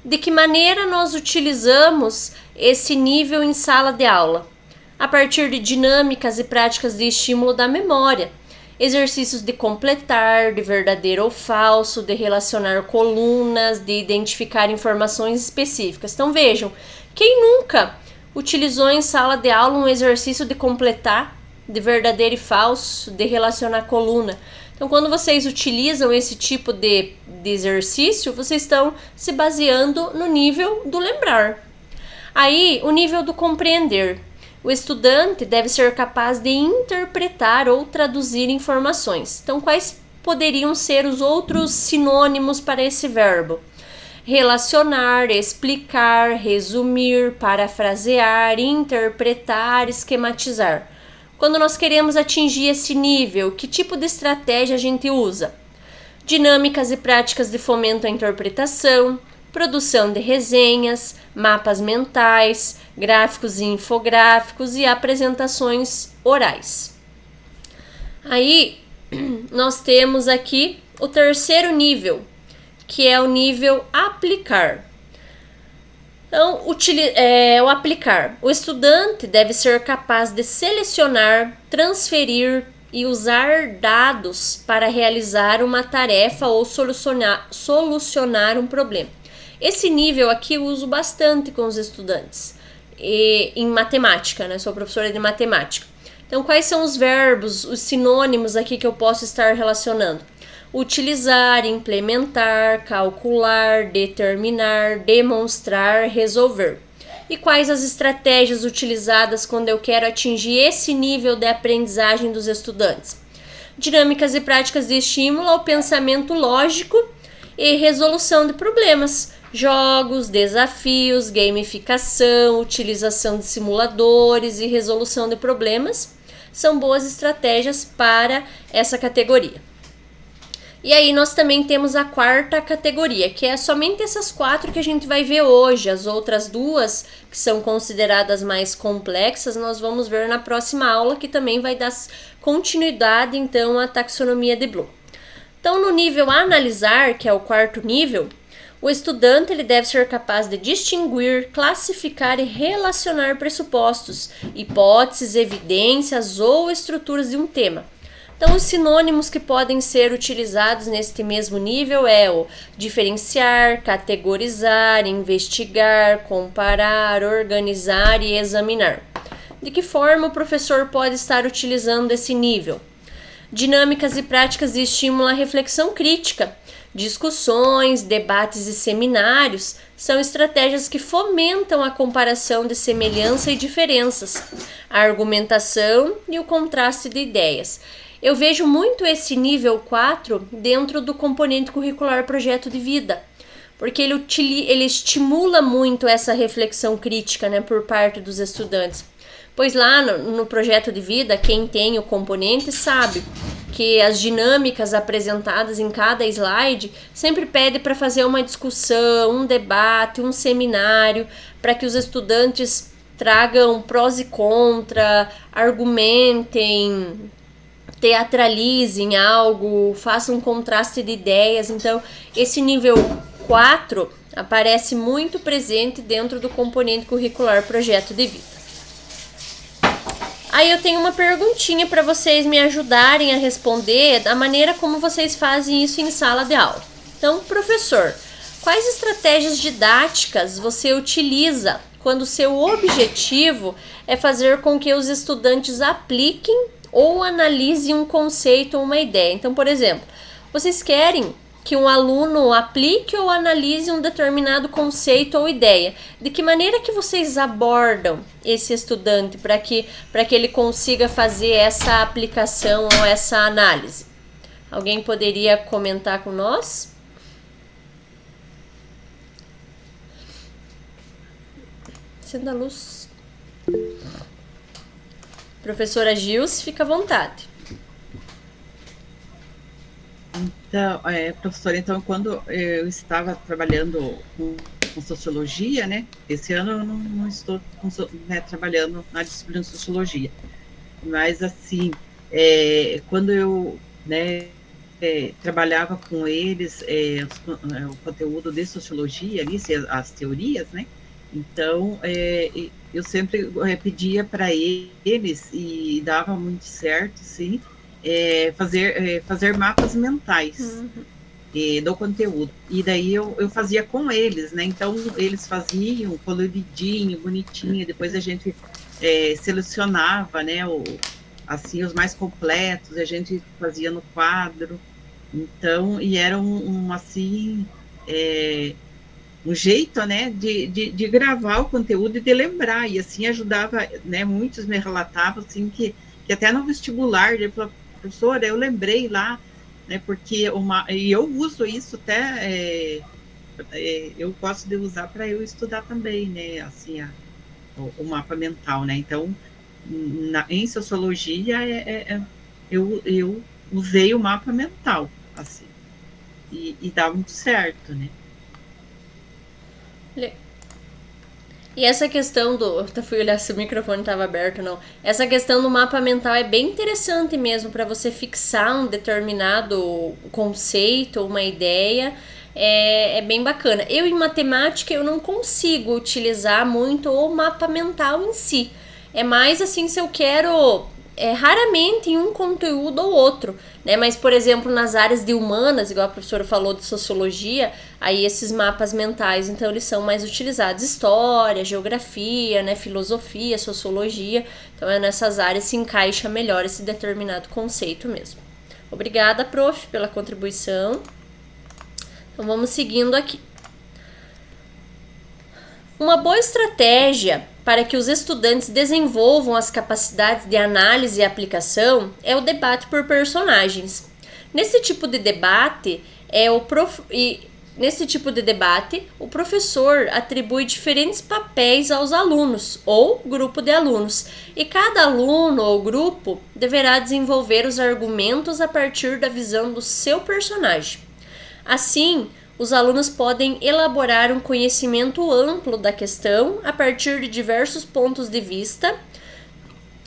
A: De que maneira nós utilizamos esse nível em sala de aula? A partir de dinâmicas e práticas de estímulo da memória, exercícios de completar, de verdadeiro ou falso, de relacionar colunas, de identificar informações específicas. Então vejam, quem nunca utilizou em sala de aula um exercício de completar, de verdadeiro e falso, de relacionar coluna? Então, quando vocês utilizam esse tipo de exercício, vocês estão se baseando no nível do lembrar. Aí, o nível do compreender. O estudante deve ser capaz de interpretar ou traduzir informações. Então, quais poderiam ser os outros sinônimos para esse verbo? Relacionar, explicar, resumir, parafrasear, interpretar, esquematizar. Quando nós queremos atingir esse nível, que tipo de estratégia a gente usa? Dinâmicas e práticas de fomento à interpretação, produção de resenhas, mapas mentais, gráficos e infográficos e apresentações orais. Aí, nós temos aqui o 3º nível, que é o nível aplicar. Então, o aplicar. O estudante deve ser capaz de selecionar, transferir e usar dados para realizar uma tarefa ou solucionar um problema. Esse nível aqui eu uso bastante com os estudantes em matemática, né? Sou professora de matemática. Então, quais são os verbos, os sinônimos aqui que eu posso estar relacionando? Utilizar, implementar, calcular, determinar, demonstrar, resolver. E quais as estratégias utilizadas quando eu quero atingir esse nível de aprendizagem dos estudantes? Dinâmicas e práticas de estímulo ao pensamento lógico e resolução de problemas, jogos, desafios, gamificação, utilização de simuladores e resolução de problemas são boas estratégias para essa categoria. E aí nós também temos a 4ª categoria, que é somente essas 4 que a gente vai ver hoje. As outras 2, que são consideradas mais complexas, nós vamos ver na próxima aula, que também vai dar continuidade, então, à taxonomia de Bloom. Então, no nível analisar, que é o 4º nível, o estudante ele deve ser capaz de distinguir, classificar e relacionar pressupostos, hipóteses, evidências ou estruturas de um tema, Então, os sinônimos que podem ser utilizados neste mesmo nível é o diferenciar, categorizar, investigar, comparar, organizar e examinar. De que forma o professor pode estar utilizando esse nível? Dinâmicas e práticas de estímulo à reflexão crítica. Discussões, debates e seminários são estratégias que fomentam a comparação de semelhança e diferenças, a argumentação e o contraste de ideias. Eu vejo muito esse nível 4 dentro do componente curricular projeto de vida, porque ele estimula muito essa reflexão crítica, né, por parte dos estudantes. Pois lá no projeto de vida, quem tem o componente sabe que as dinâmicas apresentadas em cada slide sempre pede para fazer uma discussão, um debate, um seminário, para que os estudantes tragam prós e contra, argumentem, teatralizem algo, façam um contraste de ideias. Então, esse nível 4 aparece muito presente dentro do componente curricular projeto de vida. Aí eu tenho uma perguntinha para vocês me ajudarem a responder da maneira como vocês fazem isso em sala de aula. Então, professor, quais estratégias didáticas você utiliza quando o seu objetivo é fazer com que os estudantes apliquem ou analisem um conceito ou uma ideia? Então, por exemplo, vocês querem que um aluno aplique ou analise um determinado conceito ou ideia. De que maneira que vocês abordam esse estudante para que ele consiga fazer essa aplicação ou essa análise? Alguém poderia comentar com nós? Acenda a luz. Professora Gils, fica à vontade.
B: Então, professora, então, quando eu estava trabalhando com sociologia, né? Esse ano eu não estou trabalhando na disciplina de sociologia, mas assim, quando eu trabalhava com eles o conteúdo de sociologia ali, as teorias, né? Então, eu sempre pedia para eles, e dava muito certo, sim, fazer mapas mentais do conteúdo. E daí eu fazia com eles, né? Então, eles faziam coloridinho, bonitinho, depois a gente selecionava, né, assim, os mais completos, a gente fazia no quadro. Então, e era assim, um jeito, né, de gravar o conteúdo e de lembrar, e assim ajudava, né? Muitos me relatavam, assim, que até no vestibular, ele falou: professora, eu lembrei lá, né, porque e eu uso isso até, eu gosto de usar para eu estudar também, né, assim, o mapa mental, né? Então, em sociologia, eu usei o mapa mental, assim, e dá muito certo, né?
A: E essa questão eu fui olhar se o microfone estava aberto ou não. Essa questão do mapa mental é bem interessante mesmo para você fixar um determinado conceito ou uma ideia. É bem bacana. Eu, em matemática, eu não consigo utilizar muito o mapa mental em si. É mais assim, se eu quero raramente em um conteúdo ou outro, né? Mas, por exemplo, nas áreas de humanas, igual a professora falou de sociologia, aí esses mapas mentais, então, eles são mais utilizados. História, geografia, né? Filosofia, sociologia. Então, nessas áreas se encaixa melhor esse determinado conceito mesmo. Obrigada, prof, pela contribuição. Então, vamos seguindo aqui. Uma boa estratégia para que os estudantes desenvolvam as capacidades de análise e aplicação é o debate por personagens. Nesse tipo de debate, o professor atribui diferentes papéis aos alunos ou grupo de alunos, e cada aluno ou grupo deverá desenvolver os argumentos a partir da visão do seu personagem. Assim, os alunos podem elaborar um conhecimento amplo da questão a partir de diversos pontos de vista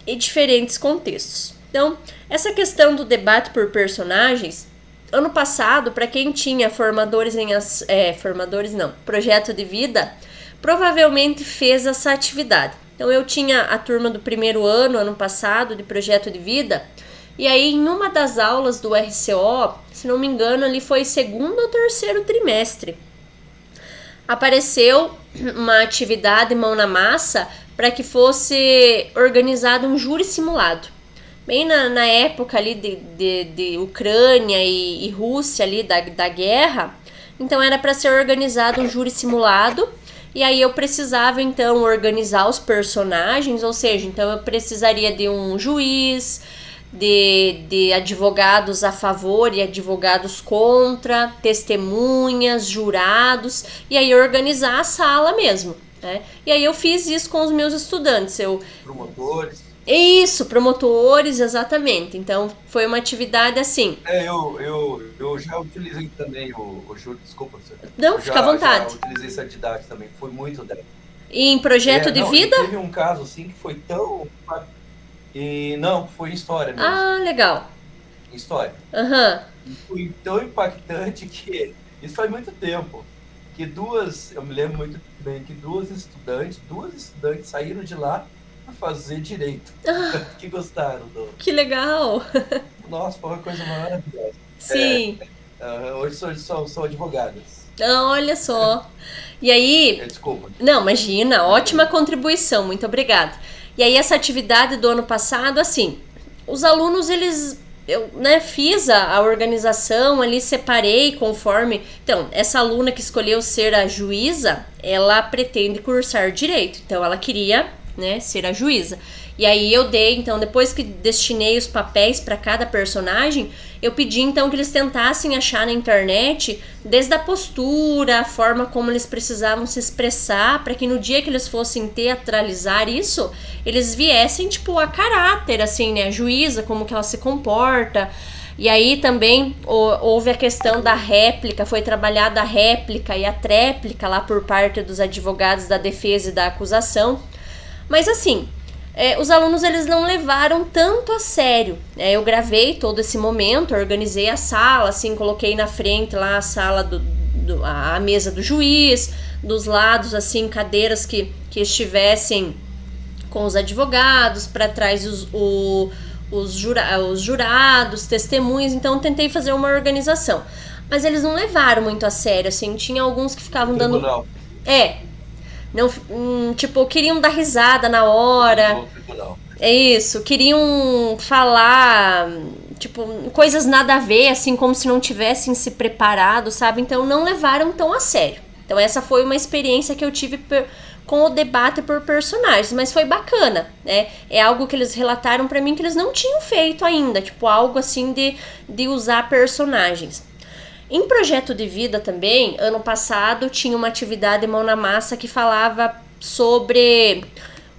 A: e diferentes contextos. Então, essa questão do debate por personagens, ano passado, para quem tinha projeto de vida, provavelmente fez essa atividade. Então, eu tinha a turma do primeiro ano passado, de projeto de vida, E aí, em uma das aulas do RCO, se não me engano, ali foi segundo ou terceiro trimestre, apareceu uma atividade mão na massa para que fosse organizado um júri simulado. Bem na época ali de Ucrânia e Rússia ali da guerra, então era para ser organizado um júri simulado, e aí eu precisava então organizar os personagens, ou seja, então eu precisaria de um juiz, de advogados a favor e advogados contra, testemunhas, jurados, e aí organizar a sala mesmo, né? E aí eu fiz isso com os meus estudantes.
D: Promotores.
A: Isso, promotores, exatamente. Então foi uma atividade assim.
D: Eu já utilizei também o júri, desculpa.
A: Não, fica à vontade.
D: Já utilizei essa didática também, foi muito dela.
A: E em projeto de vida?
D: Teve um caso assim que foi tão... não, foi em história mesmo.
A: Ah, legal.
D: Em história.
A: Aham.
D: Foi tão impactante que... Isso faz muito tempo. Que eu me lembro muito bem, que duas estudantes saíram de lá para fazer direito. Que gostaram.
A: Que legal.
D: Nossa, foi uma coisa maravilhosa.
A: Sim.
D: Hoje são advogadas.
A: Olha só. E aí...
D: Desculpa.
A: Não, imagina, ótima contribuição, muito obrigada. E aí essa atividade do ano passado, assim, os alunos, eu fiz a organização ali, separei conforme... Então, essa aluna que escolheu ser a juíza, ela pretende cursar direito, então ela queria, ser a juíza. E aí eu dei, então, depois que destinei os papéis para cada personagem, eu pedi, então, que eles tentassem achar na internet, desde a postura, a forma como eles precisavam se expressar, para que no dia que eles fossem teatralizar isso, eles viessem, tipo, a caráter, assim, a juíza, como que ela se comporta. E aí também houve a questão da réplica, foi trabalhada a réplica e a tréplica lá por parte dos advogados da defesa e da acusação. Mas assim... os alunos eles não levaram tanto a sério. Eu gravei todo esse momento, organizei a sala, assim, coloquei na frente lá a sala a mesa do juiz, dos lados assim cadeiras que estivessem com os advogados, para trás os jurados, testemunhas. Então tentei fazer uma organização, mas eles não levaram muito a sério, assim. Tinha alguns que ficavam dando não, tipo, queriam dar risada na hora. É isso, queriam falar, tipo, coisas nada a ver, assim, como se não tivessem se preparado, sabe? Então não levaram tão a sério. Então essa foi uma experiência que eu tive com o debate por personagens, mas foi bacana, né? É algo que eles relataram pra mim que eles não tinham feito ainda, tipo, algo assim de usar personagens. Em projeto de vida também, ano passado, tinha uma atividade mão na massa que falava sobre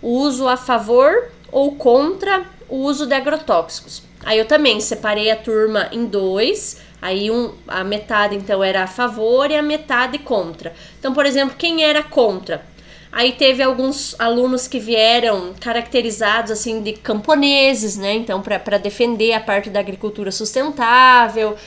A: o uso a favor ou contra o uso de agrotóxicos. Aí eu também separei a turma em dois, aí a metade então era a favor e a metade contra. Então, por exemplo, quem era contra? Aí teve alguns alunos que vieram caracterizados assim de camponeses, né? Então, para defender a parte da agricultura sustentável.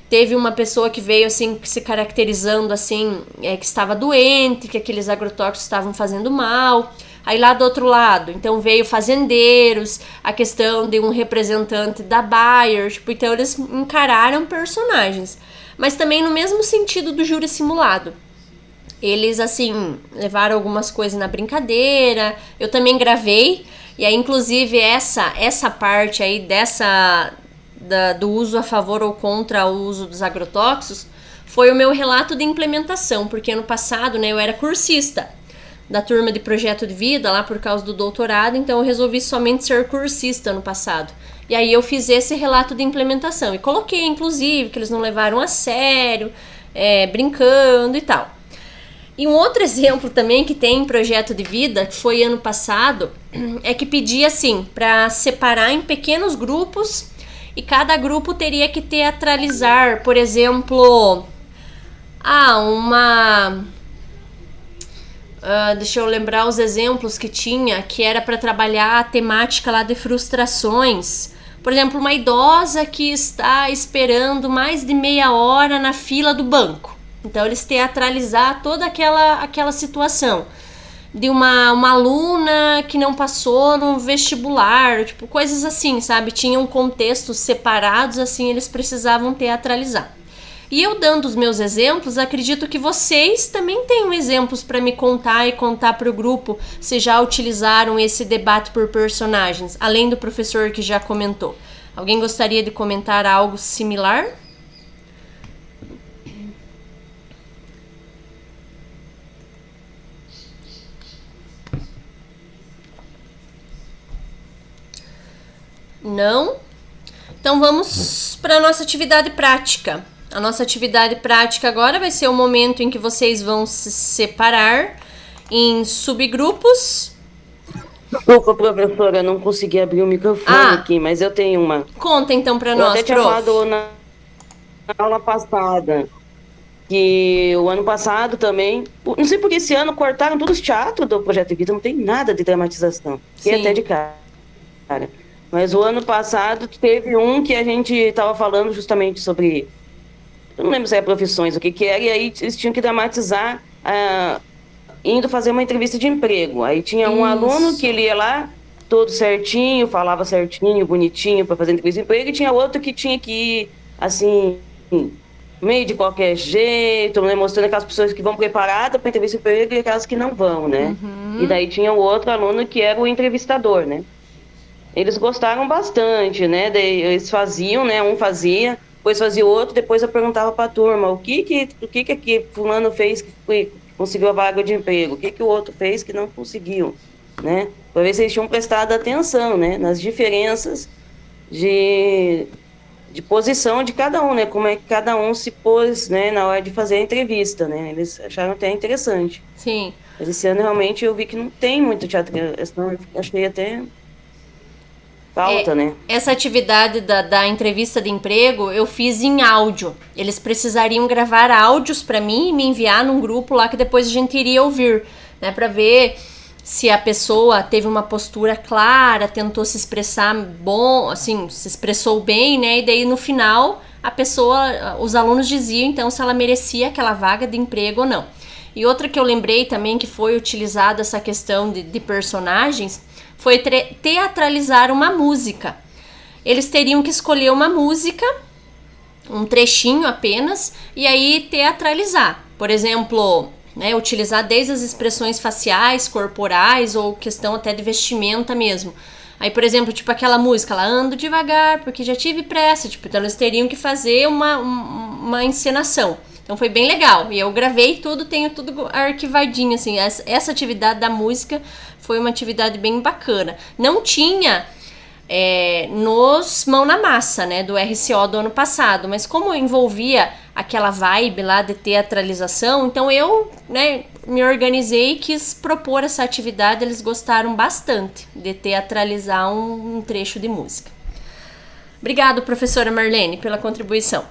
A: Teve uma pessoa que veio assim se caracterizando assim, que estava doente, que aqueles agrotóxicos estavam fazendo mal. Aí lá do outro lado, então veio fazendeiros, a questão de um representante da Bayer, tipo, então eles encararam personagens, mas também no mesmo sentido do júri simulado. Eles assim levaram algumas coisas na brincadeira. Eu também gravei, e aí inclusive essa parte aí do uso a favor ou contra o uso dos agrotóxicos foi o meu relato de implementação, porque ano passado, eu era cursista da turma de projeto de vida lá por causa do doutorado, então eu resolvi somente ser cursista ano passado. E aí eu fiz esse relato de implementação e coloquei, inclusive, que eles não levaram a sério, brincando e tal. E um outro exemplo também que tem em projeto de vida, que foi ano passado, é que pedia assim, para separar em pequenos grupos. E cada grupo teria que teatralizar, por exemplo, deixa eu lembrar os exemplos que tinha, que era para trabalhar a temática lá de frustrações. Por exemplo, uma idosa que está esperando mais de meia hora na fila do banco. Então, eles teatralizar toda aquela situação. de uma aluna que não passou no vestibular, tipo, coisas assim, sabe? Tinham contextos separados, assim, eles precisavam teatralizar. E eu dando os meus exemplos, acredito que vocês também tenham exemplos para me contar e contar para o grupo se já utilizaram esse debate por personagens, além do professor que já comentou. Alguém gostaria de comentar algo similar? Não? Então vamos para a nossa atividade prática. A nossa atividade prática agora vai ser o momento em que vocês vão se separar em subgrupos.
F: Desculpa, professora, eu não consegui abrir o microfone aqui, mas eu tenho uma.
A: Conta então para
F: Eu
A: nós,
F: até tinha falado na aula passada que o ano passado também, não sei porque esse ano cortaram todos os teatros do Projeto de Vida, não tem nada de dramatização, que é até de cara. Mas o ano passado teve um que a gente estava falando justamente sobre, eu não lembro se é profissões, o que era, e aí eles tinham que dramatizar indo fazer uma entrevista de emprego. Aí tinha um aluno que ele ia lá, todo certinho, falava certinho, bonitinho, para fazer entrevista de emprego, e tinha outro que tinha que ir, assim, meio de qualquer jeito, né, mostrando aquelas pessoas que vão preparadas para entrevista de emprego e aquelas que não vão, né? E daí tinha o outro aluno que era o entrevistador, né? Eles gostaram bastante, né? Eles faziam, né? Um fazia, depois fazia o outro, depois eu perguntava para a turma o que fulano fez que conseguiu a vaga de emprego, o que o outro fez que não conseguiu, né? Para ver se eles tinham prestado atenção, né? Nas diferenças de posição de cada um, né? Como é que cada um se pôs, né? Na hora de fazer a entrevista, né? Eles acharam até interessante.
A: Sim.
F: Mas esse ano realmente eu vi que não tem muito teatro, eu achei até falta, né?
A: Essa atividade da entrevista de emprego eu fiz em áudio. Eles precisariam gravar áudios para mim e me enviar num grupo lá que depois a gente iria ouvir, né? Para ver se a pessoa teve uma postura clara, tentou se expressar bom, assim, se expressou bem, né? E daí no final a pessoa, os alunos diziam então se ela merecia aquela vaga de emprego ou não. E outra que eu lembrei também que foi utilizada essa questão de personagens foi teatralizar uma música. Eles teriam que escolher uma música, um trechinho apenas, e aí teatralizar. Por exemplo, né, utilizar desde as expressões faciais, corporais, ou questão até de vestimenta mesmo. Aí, por exemplo, tipo aquela música lá, ando devagar, porque já tive pressa. Tipo, então eles teriam que fazer uma encenação. Então foi bem legal. E eu gravei tudo, tenho tudo arquivadinho, assim. Essa atividade da música foi uma atividade bem bacana. Não tinha nos Mão na Massa, né, do RCO do ano passado. Mas como envolvia aquela vibe lá de teatralização, então eu, né, me organizei e quis propor essa atividade. Eles gostaram bastante de teatralizar um trecho de música. Obrigado, professora Marlene, pela contribuição.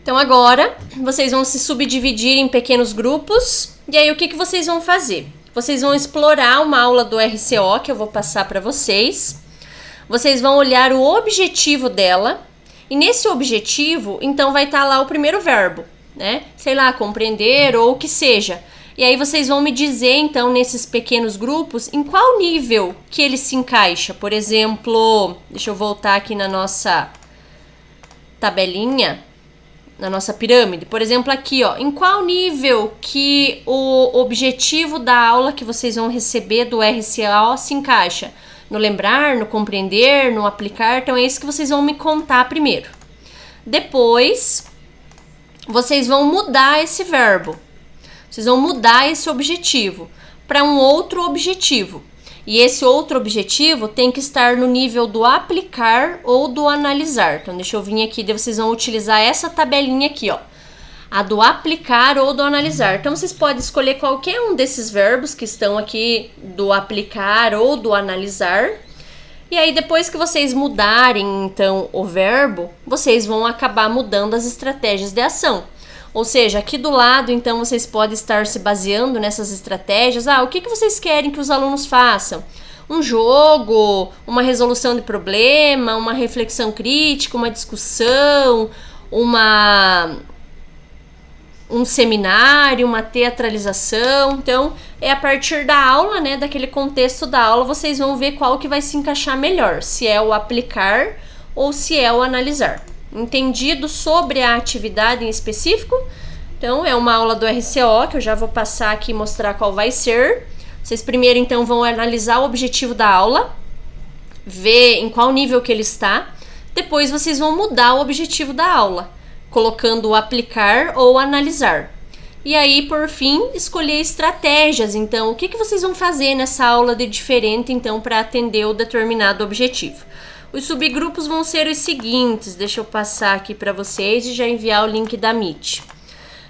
A: Então agora vocês vão se subdividir em pequenos grupos. E aí o que vocês vão fazer? Vocês vão explorar uma aula do RCO que eu vou passar para vocês. Vocês vão olhar o objetivo dela. E nesse objetivo, então vai estar lá o primeiro verbo, né? Sei lá, compreender ou o que seja. E aí vocês vão me dizer então nesses pequenos grupos em qual nível que ele se encaixa. Por exemplo, deixa eu voltar aqui na nossa tabelinha. Na nossa pirâmide, por exemplo, aqui, ó, em qual nível que o objetivo da aula que vocês vão receber do RCO se encaixa? No lembrar, no compreender, no aplicar? Então é isso que vocês vão me contar primeiro. Depois, vocês vão mudar esse verbo. Vocês vão mudar esse objetivo para um outro objetivo. E esse outro objetivo tem que estar no nível do aplicar ou do analisar. Então, deixa eu vir aqui, daí vocês vão utilizar essa tabelinha aqui, ó. A do aplicar ou do analisar. Então, vocês podem escolher qualquer um desses verbos que estão aqui do aplicar ou do analisar. E aí, depois que vocês mudarem, então, o verbo, vocês vão acabar mudando as estratégias de ação. Ou seja, aqui do lado, então, vocês podem estar se baseando nessas estratégias. O que vocês querem que os alunos façam? Um jogo, uma resolução de problema, uma reflexão crítica, uma discussão, um seminário, uma teatralização. Então, é a partir da aula, né, daquele contexto da aula, vocês vão ver qual que vai se encaixar melhor, se é o aplicar ou se é o analisar. Entendido sobre a atividade em específico? Então, é uma aula do RCO, que eu já vou passar aqui e mostrar qual vai ser. Vocês primeiro, então, vão analisar o objetivo da aula, ver em qual nível que ele está. Depois, vocês vão mudar o objetivo da aula, colocando o aplicar ou analisar. E aí, por fim, escolher estratégias. Então, o que vocês vão fazer nessa aula de diferente, então, para atender o determinado objetivo? Os subgrupos vão ser os seguintes. Deixa eu passar aqui para vocês e já enviar o link da Meet.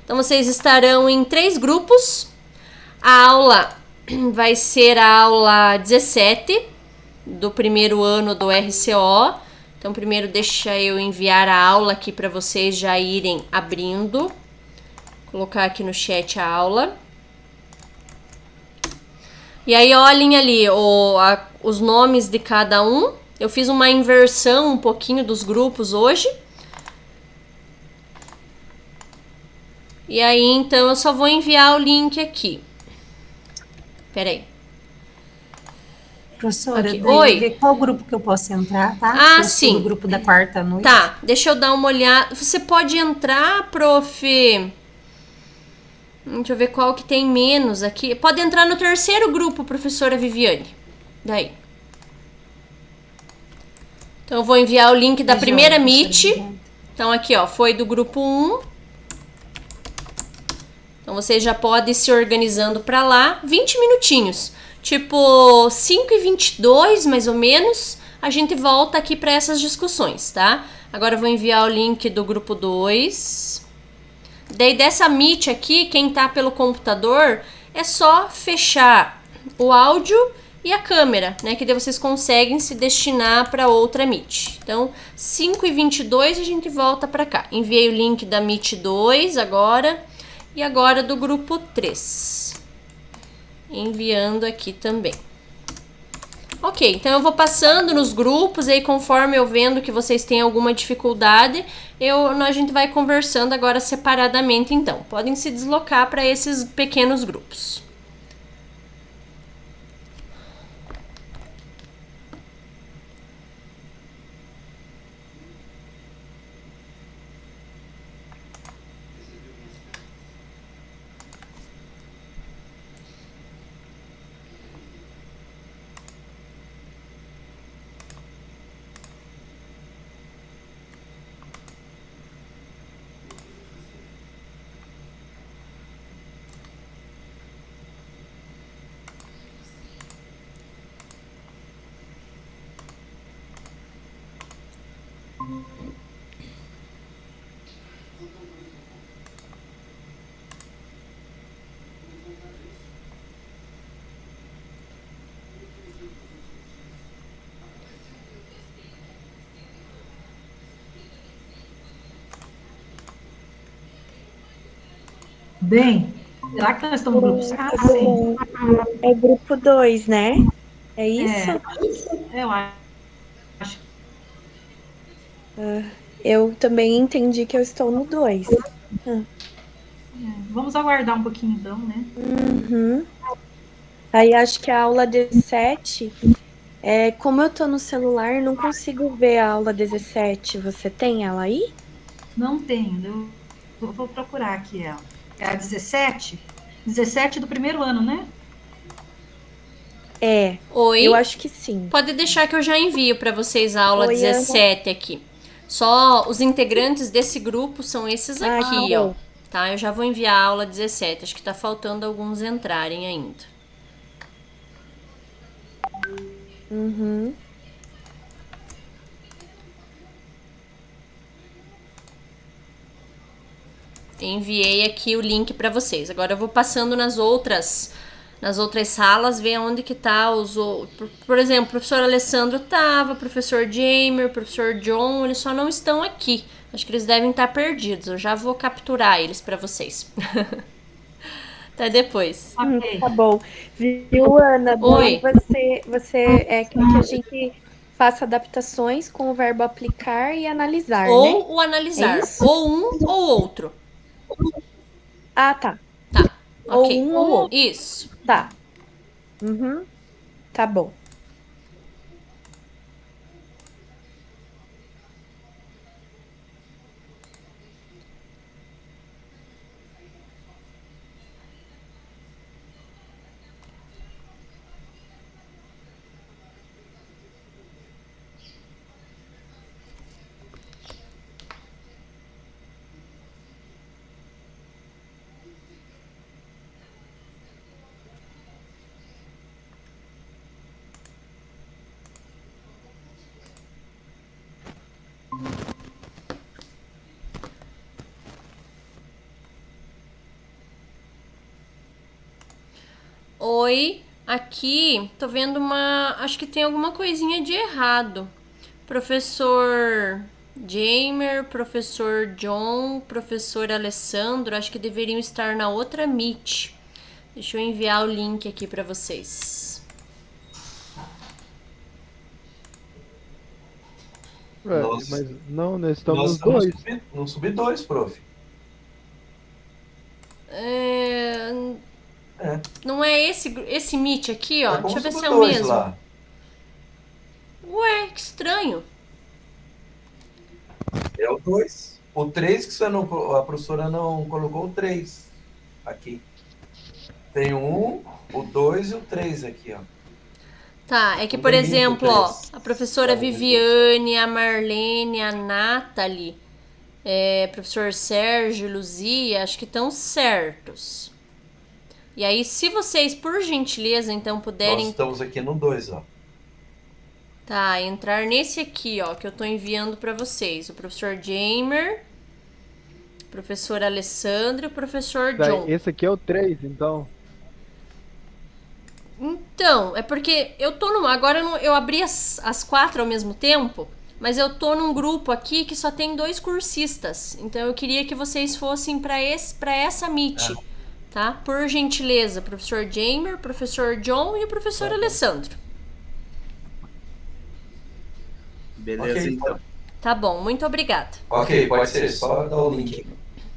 A: Então, vocês estarão em 3 grupos. A aula vai ser a aula 17 do primeiro ano do RCO. Então, primeiro deixa eu enviar a aula aqui para vocês já irem abrindo. Vou colocar aqui no chat a aula. E aí, olhem ali os nomes de cada um. Eu fiz uma inversão um pouquinho dos grupos hoje. E aí, então, eu só vou enviar o link aqui. Peraí.
C: Professora,
A: Okay.
C: daí
A: Oi.
C: ver qual grupo que eu posso entrar, tá?
A: Ah,
C: eu
A: sim.
C: O grupo da quarta noite.
A: Tá, deixa eu dar uma olhada. Você pode entrar, prof. Deixa eu ver qual que tem menos aqui. Pode entrar no terceiro grupo, professora Viviane. Daí. Então, eu vou enviar o link da primeira Meet. Então, aqui, ó, foi do grupo 1. Então, vocês já podem ir se organizando para lá. 20 minutinhos. Tipo, 5h22, mais ou menos, a gente volta aqui para essas discussões, tá? Agora eu vou enviar o link do grupo 2. Daí, dessa Meet aqui, quem tá pelo computador, é só fechar o áudio e a câmera, né? Que daí vocês conseguem se destinar para outra Meet. Então, 5h22 a gente volta para cá. Enviei o link da Meet 2 agora e agora do grupo 3. Enviando aqui também. Ok, então eu vou passando nos grupos e aí conforme eu vendo que vocês têm alguma dificuldade, a gente vai conversando agora separadamente então. Podem se deslocar para esses pequenos grupos.
I: Bem, será que nós estamos no grupo certo? Sim.
E: É grupo 2, né? É isso?
I: Eu acho.
E: Eu também entendi que eu estou no 2.
I: Vamos aguardar um pouquinho então, né?
E: Uhum. Aí acho que a aula 17, como eu tô no celular, não consigo ver a aula 17. Você tem ela aí?
I: Não tenho, eu vou procurar aqui ela. É a 17? 17 do primeiro ano, né?
A: Oi?
E: Eu acho que sim.
A: Pode deixar que eu já envio para vocês a aula
E: Oi,
A: 17 aqui. Só os integrantes desse grupo são esses aqui, ó. Tá? Eu já vou enviar a aula 17. Acho que tá faltando alguns entrarem ainda.
E: Uhum.
A: Enviei aqui o link para vocês. Agora eu vou passando nas outras salas, ver onde que tá os outros. Por exemplo, o professor Alessandro tava, o professor Jamer, o professor John, eles só não estão aqui. Acho que eles devem estar perdidos. Eu já vou capturar eles para vocês. Até depois.
E: Tá bom. Viu, Ana?
A: Oi.
E: Você quer que a gente faça adaptações com o verbo aplicar e analisar,
A: Ou
E: né?
A: o analisar.
E: É isso?
A: Ou um ou outro.
E: Ah, tá.
A: Tá,
E: Ou
A: ok.
E: um ou outro.
A: Isso.
E: Tá. Uhum. Tá bom.
A: Oi, aqui tô vendo uma. Acho que tem alguma coisinha de errado. Professor Jamer, professor John, professor Alessandro, acho que deveriam estar na outra Meet. Deixa eu enviar o link aqui pra vocês.
J: Mas não, nós
D: Nós
J: estamos
D: estamos
J: dois.
D: no sub 2, prof.
A: Não é esse Meet aqui, ó.
D: É como
A: Deixa eu ver
D: sub
A: se é o
D: 2
A: mesmo.
D: lá.
A: Ué, que estranho.
D: É o 2. O 3 que você não, a professora não colocou o 3 aqui. Tem o 1, o 2 e o 3 aqui, ó.
A: Tá, é que,
D: Não
A: por
D: tem link o
A: exemplo, ó,
D: 3.
A: a professora Viviane, a Marlene, a Nathalie, professor Sérgio, Luzia, acho que estão certos. E aí, se vocês, por gentileza, então,
D: Nós
A: puderem...
D: estamos aqui no 2, ó.
A: Tá, entrar nesse aqui, ó, que eu tô enviando pra vocês. O professor Jamer, professor Alessandro e o professor John.
J: Esse aqui é o 3, então.
A: Então, é porque eu tô no... Agora eu abri as 4 ao mesmo tempo, mas eu tô num grupo aqui que só tem 2 cursistas. Então eu queria que vocês fossem pra essa Meet, tá? Por gentileza, professor Jamer, professor John e o professor Alessandro.
K: Beleza,
D: Ok,
K: então.
A: Tá bom, muito obrigada.
D: Ok, pode ser. Só dar o link.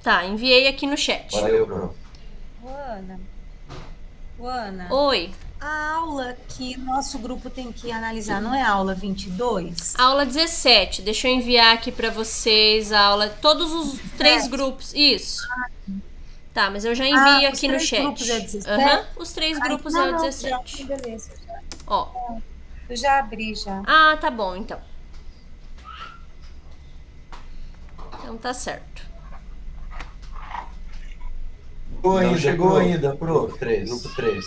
A: Tá, enviei aqui no chat.
D: Valeu, prof.
C: Ana,
A: Oi.
C: a aula que nosso grupo tem que analisar não é a aula 22?
A: Aula 17. Deixa eu enviar aqui pra vocês a aula. Todos os 3 grupos. Isso. Tá, mas eu já envio aqui no chat.
C: Grupos é 17?
A: Aham, os 3 grupos é o 17.
C: Já, beleza.
A: Ó.
C: Eu já abri já.
A: Ah, tá bom, então. Então tá certo.
D: Chegou ainda, prof. 3. Grupo 3.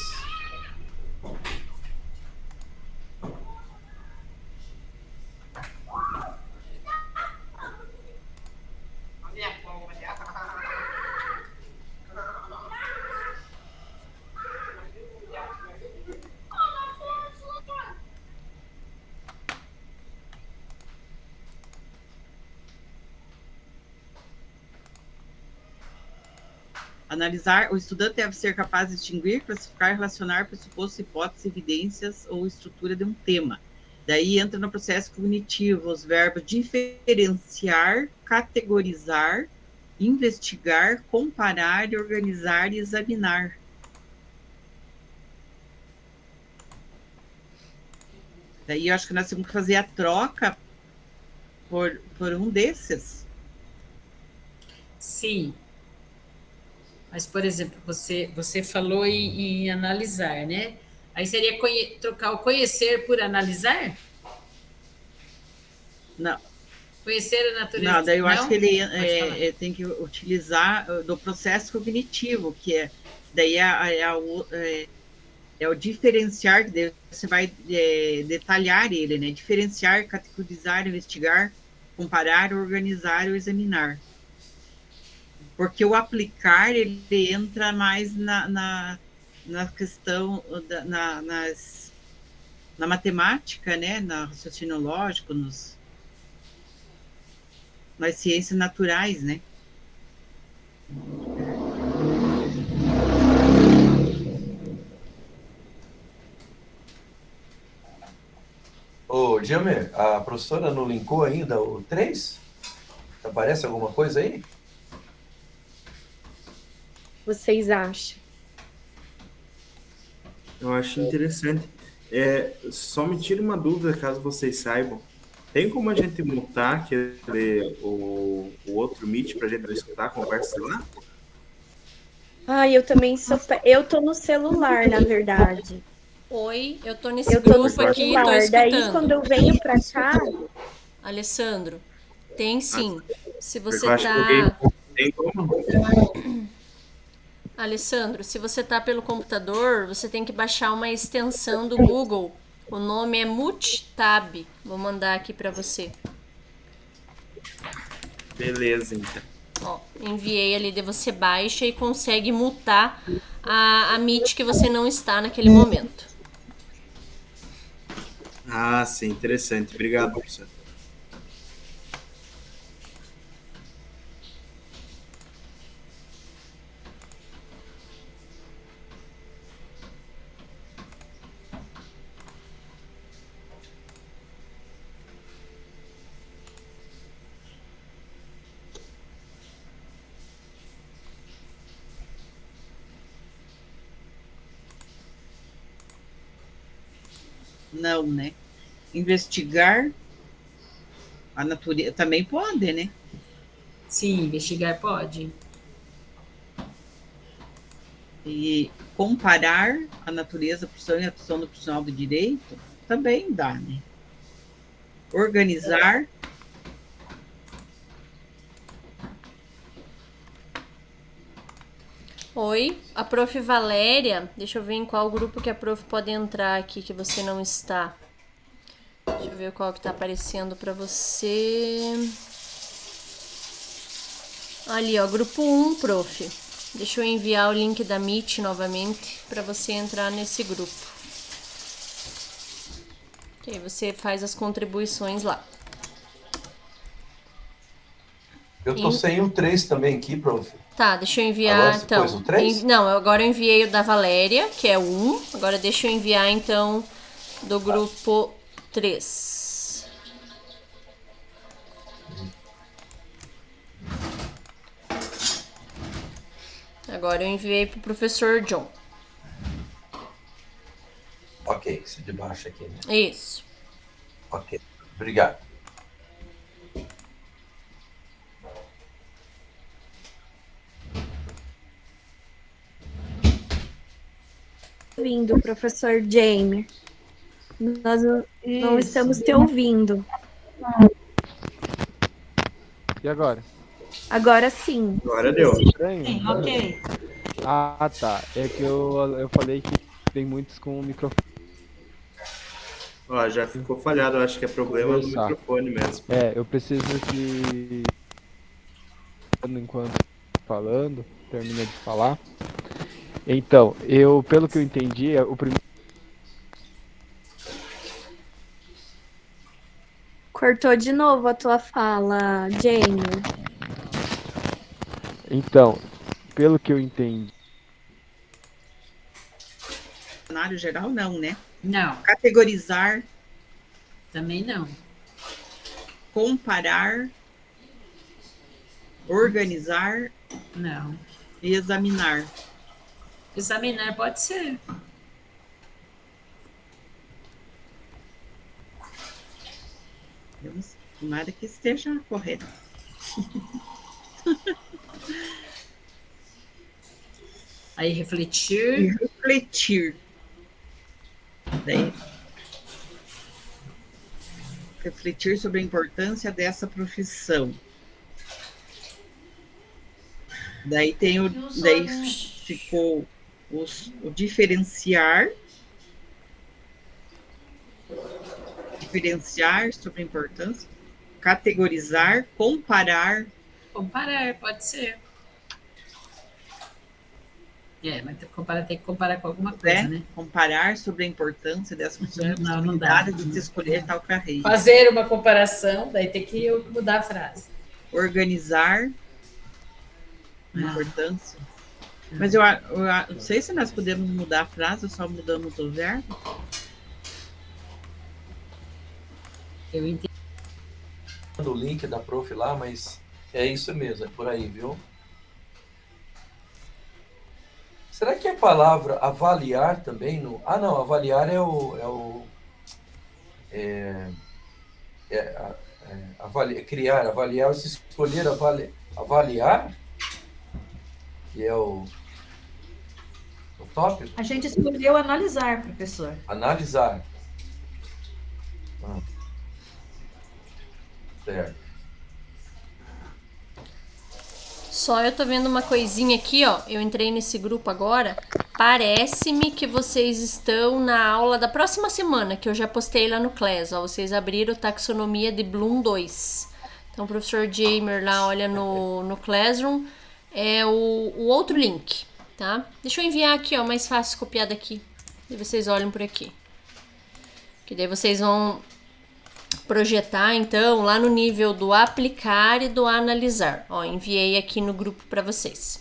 B: Analisar, o estudante deve ser capaz de distinguir, classificar, relacionar pressupostos, hipóteses, evidências ou estrutura de um tema. Daí entra no processo cognitivo os verbos diferenciar, categorizar, investigar, comparar, organizar e examinar. Daí eu acho que nós temos que fazer a troca por um desses.
L: Sim. Mas, por exemplo, você falou em analisar, né? Aí seria trocar o conhecer por analisar?
B: Não.
L: Conhecer a natureza.
B: Não, daí eu acho que ele tem que utilizar do processo cognitivo, que daí é o diferenciar, que daí você vai detalhar ele, né? Diferenciar, categorizar, investigar, comparar, organizar ou examinar. Porque o aplicar, ele entra mais na questão, na matemática, né? Na raciocínio lógico, nas ciências naturais, né?
D: Ô, Jamer, a professora não linkou ainda o 3? Aparece alguma coisa aí?
E: vocês acham?
K: Eu acho interessante. Só me tira uma dúvida, caso vocês saibam. Tem como a gente mutar o outro Meet pra gente não escutar a conversa lá?
E: Ai, eu também sou. Eu tô no celular, na verdade.
A: Oi, eu tô nesse
E: Eu tô no
A: grupo aqui, tô
E: celular. Daí,
A: escutando.
E: quando eu venho pra cá,
A: Alessandro, tem sim. Se
K: Porque
A: você
K: eu acho que alguém
A: tá.
K: tem como.
A: Alessandro, se você tá pelo computador, você tem que baixar uma extensão do Google. O nome é MultiTab. Vou mandar aqui pra você.
K: Beleza, então.
A: Ó, enviei ali, de você baixa e consegue mutar a Meet que você não está naquele momento.
K: Ah, sim, interessante. Obrigado, professor.
B: Não, né? Investigar a natureza também pode, né?
L: Sim, investigar pode.
B: E comparar a natureza profissional e a atuação do profissional do direito também dá, né? Organizar.
A: Oi, a prof. Valéria. Deixa eu ver em qual grupo que a prof pode entrar aqui que você não está. Deixa eu ver qual que tá aparecendo pra você. Ali, ó, grupo 1, prof. Deixa eu enviar o link da Meet novamente pra você entrar nesse grupo. Que aí você faz as contribuições lá.
D: Eu tô sem o 3 também aqui, prof.
A: Tá, deixa eu enviar
D: Agora você
A: então.
D: pôs o 3?
A: Não, agora eu enviei o da Valéria, que é o 1. Agora deixa eu enviar então do grupo 3. Agora eu enviei pro professor John.
D: Ok, esse de baixo aqui, né?
A: Isso.
D: Ok, obrigado.
E: ouvindo, professor Jamie. Nós não estamos te ouvindo.
J: E agora?
E: Agora sim.
K: Agora deu.
J: Estranho?
I: Sim, ok.
J: Ah, tá. É que eu falei que tem muitos com o microfone.
K: Ó, já ficou falhado. Eu acho que é problema do microfone mesmo.
J: Eu preciso que enquanto falando, termina de falar. Então, pelo que eu entendi, o primeiro.
E: Cortou de novo a tua fala, Jamie.
J: Então, pelo que eu entendi.
B: Cenário geral, não, né?
L: Não.
B: Categorizar.
L: Também não.
B: Comparar. Organizar.
L: Não.
B: E examinar.
L: Examinar pode ser.
B: Tomara que esteja correto.
L: Aí refletir.
B: Refletir. Daí, refletir sobre a importância dessa profissão. Daí tem daí ficou o diferenciar. Diferenciar sobre a importância. Categorizar, comparar.
L: Comparar, pode ser. Mas tem que comparar com alguma coisa, né?
B: Comparar sobre a importância dessa
L: não dá.
B: De se escolher tal carreira.
L: Fazer uma comparação, daí tem que mudar a frase.
B: Organizar a importância. Mas eu não sei se nós podemos mudar a frase ou só mudamos o verbo.
L: Eu entendi.
D: O link da prof lá, mas é isso mesmo, é por aí, viu? Será que a palavra avaliar também? Ah, não, avaliar criar, avaliar, se escolher avaliar, que é o tópico.
I: A gente escolheu analisar, professor.
D: Analisar. Certo.
A: Só eu tô vendo uma coisinha aqui, ó. Eu entrei nesse grupo agora. Parece-me que vocês estão na aula da próxima semana, que eu já postei lá no Class, ó. Vocês abriram Taxonomia de Bloom 2. Então, o professor Jamer lá, olha no Classroom. É o outro link, tá? Deixa eu enviar aqui, ó. Mais fácil copiar daqui. E vocês olham por aqui. Que daí vocês vão projetar, então, lá no nível do aplicar e do analisar. Ó, enviei aqui no grupo para vocês.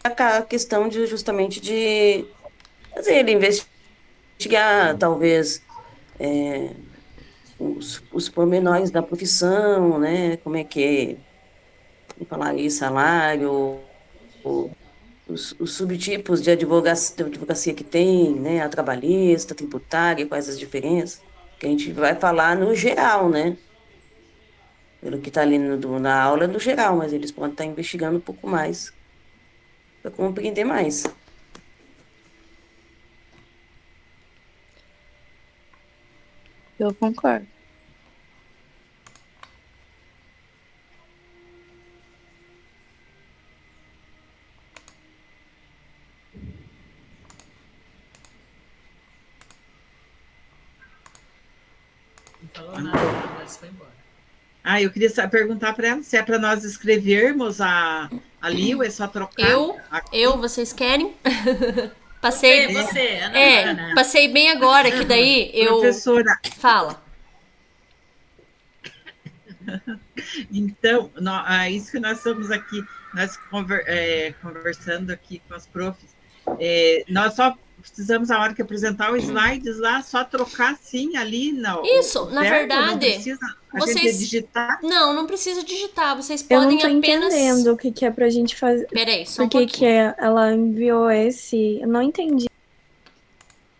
F: A questão de justamente de fazer investigar, talvez, os pormenores da profissão, né? Como é que falar aí, salário, os subtipos de advocacia que tem, né? A trabalhista, a tributária, quais as diferenças, que a gente vai falar no geral, né? Pelo que está ali na aula no geral, mas eles podem estar investigando um pouco mais para compreender mais.
E: Eu concordo.
L: Não falou nada, mas foi embora.
B: Eu queria perguntar para ela se é para nós escrevermos ali ou é só trocar.
A: Vocês querem? Passei.
L: Você, Ana.
A: Passei bem agora, que daí eu.
B: Professora.
A: Fala.
B: Então, isso que nós estamos aqui, nós conversando aqui com as profs, nós só precisamos, a hora que apresentar os slides lá, só trocar sim ali.
A: Isso, na verdade,
B: não precisa gente digitar?
A: Não precisa digitar, vocês podem apenas...
E: Eu não tô entendendo o que é pra gente fazer.
A: Peraí, só um
E: pouquinho. Por que ela enviou esse... Eu não entendi.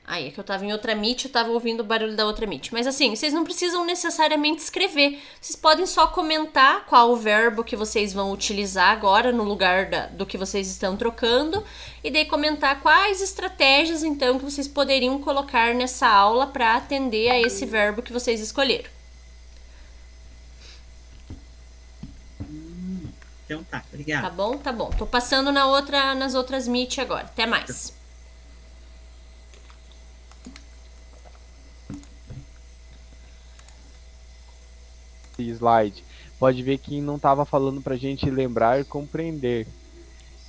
A: Aí, é que eu tava em outra Meet, eu tava ouvindo o barulho da outra Meet. Mas assim, vocês não precisam necessariamente escrever. Vocês podem só comentar qual o verbo que vocês vão utilizar agora no lugar do que vocês estão trocando. E daí comentar quais estratégias, então, que vocês poderiam colocar nessa aula para atender a esse verbo que vocês escolheram.
B: Então tá, obrigada.
A: Tá bom. Tô passando nas outras Meet agora. Até mais.
J: Slide. Pode ver que não estava falando para a gente lembrar e compreender.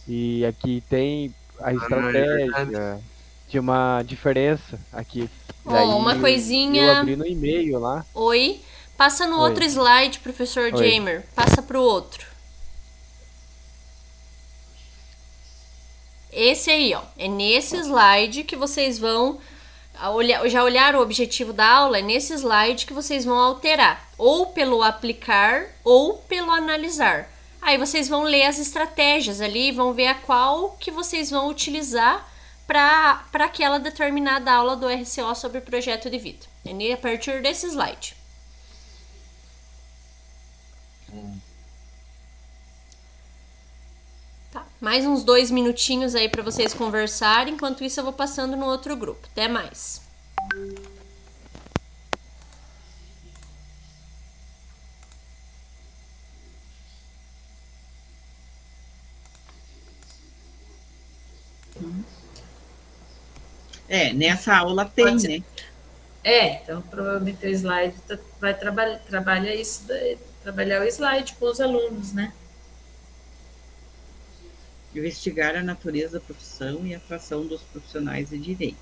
J: E aqui tem a estratégia de uma diferença aqui. Daí,
A: uma coisinha...
J: Eu abri no e-mail lá.
A: Oi. Passa no outro slide, professor Jamer. Passa para o outro. Esse aí, ó. É nesse slide que vocês vão... Já olharam o objetivo da aula? É nesse slide que vocês vão alterar. Ou pelo aplicar ou pelo analisar. Aí vocês vão ler as estratégias ali e vão ver a qual que vocês vão utilizar para aquela determinada aula do RCO sobre projeto de vida. É a partir desse slide. Tá, mais uns 2 minutinhos aí para vocês conversarem. Enquanto isso eu vou passando no outro grupo. Até mais.
B: Nessa aula tem, né?
L: Então provavelmente o slide vai trabalhar isso, trabalhar o slide com os alunos, né?
B: Investigar a natureza da profissão e a atuação dos profissionais de direito.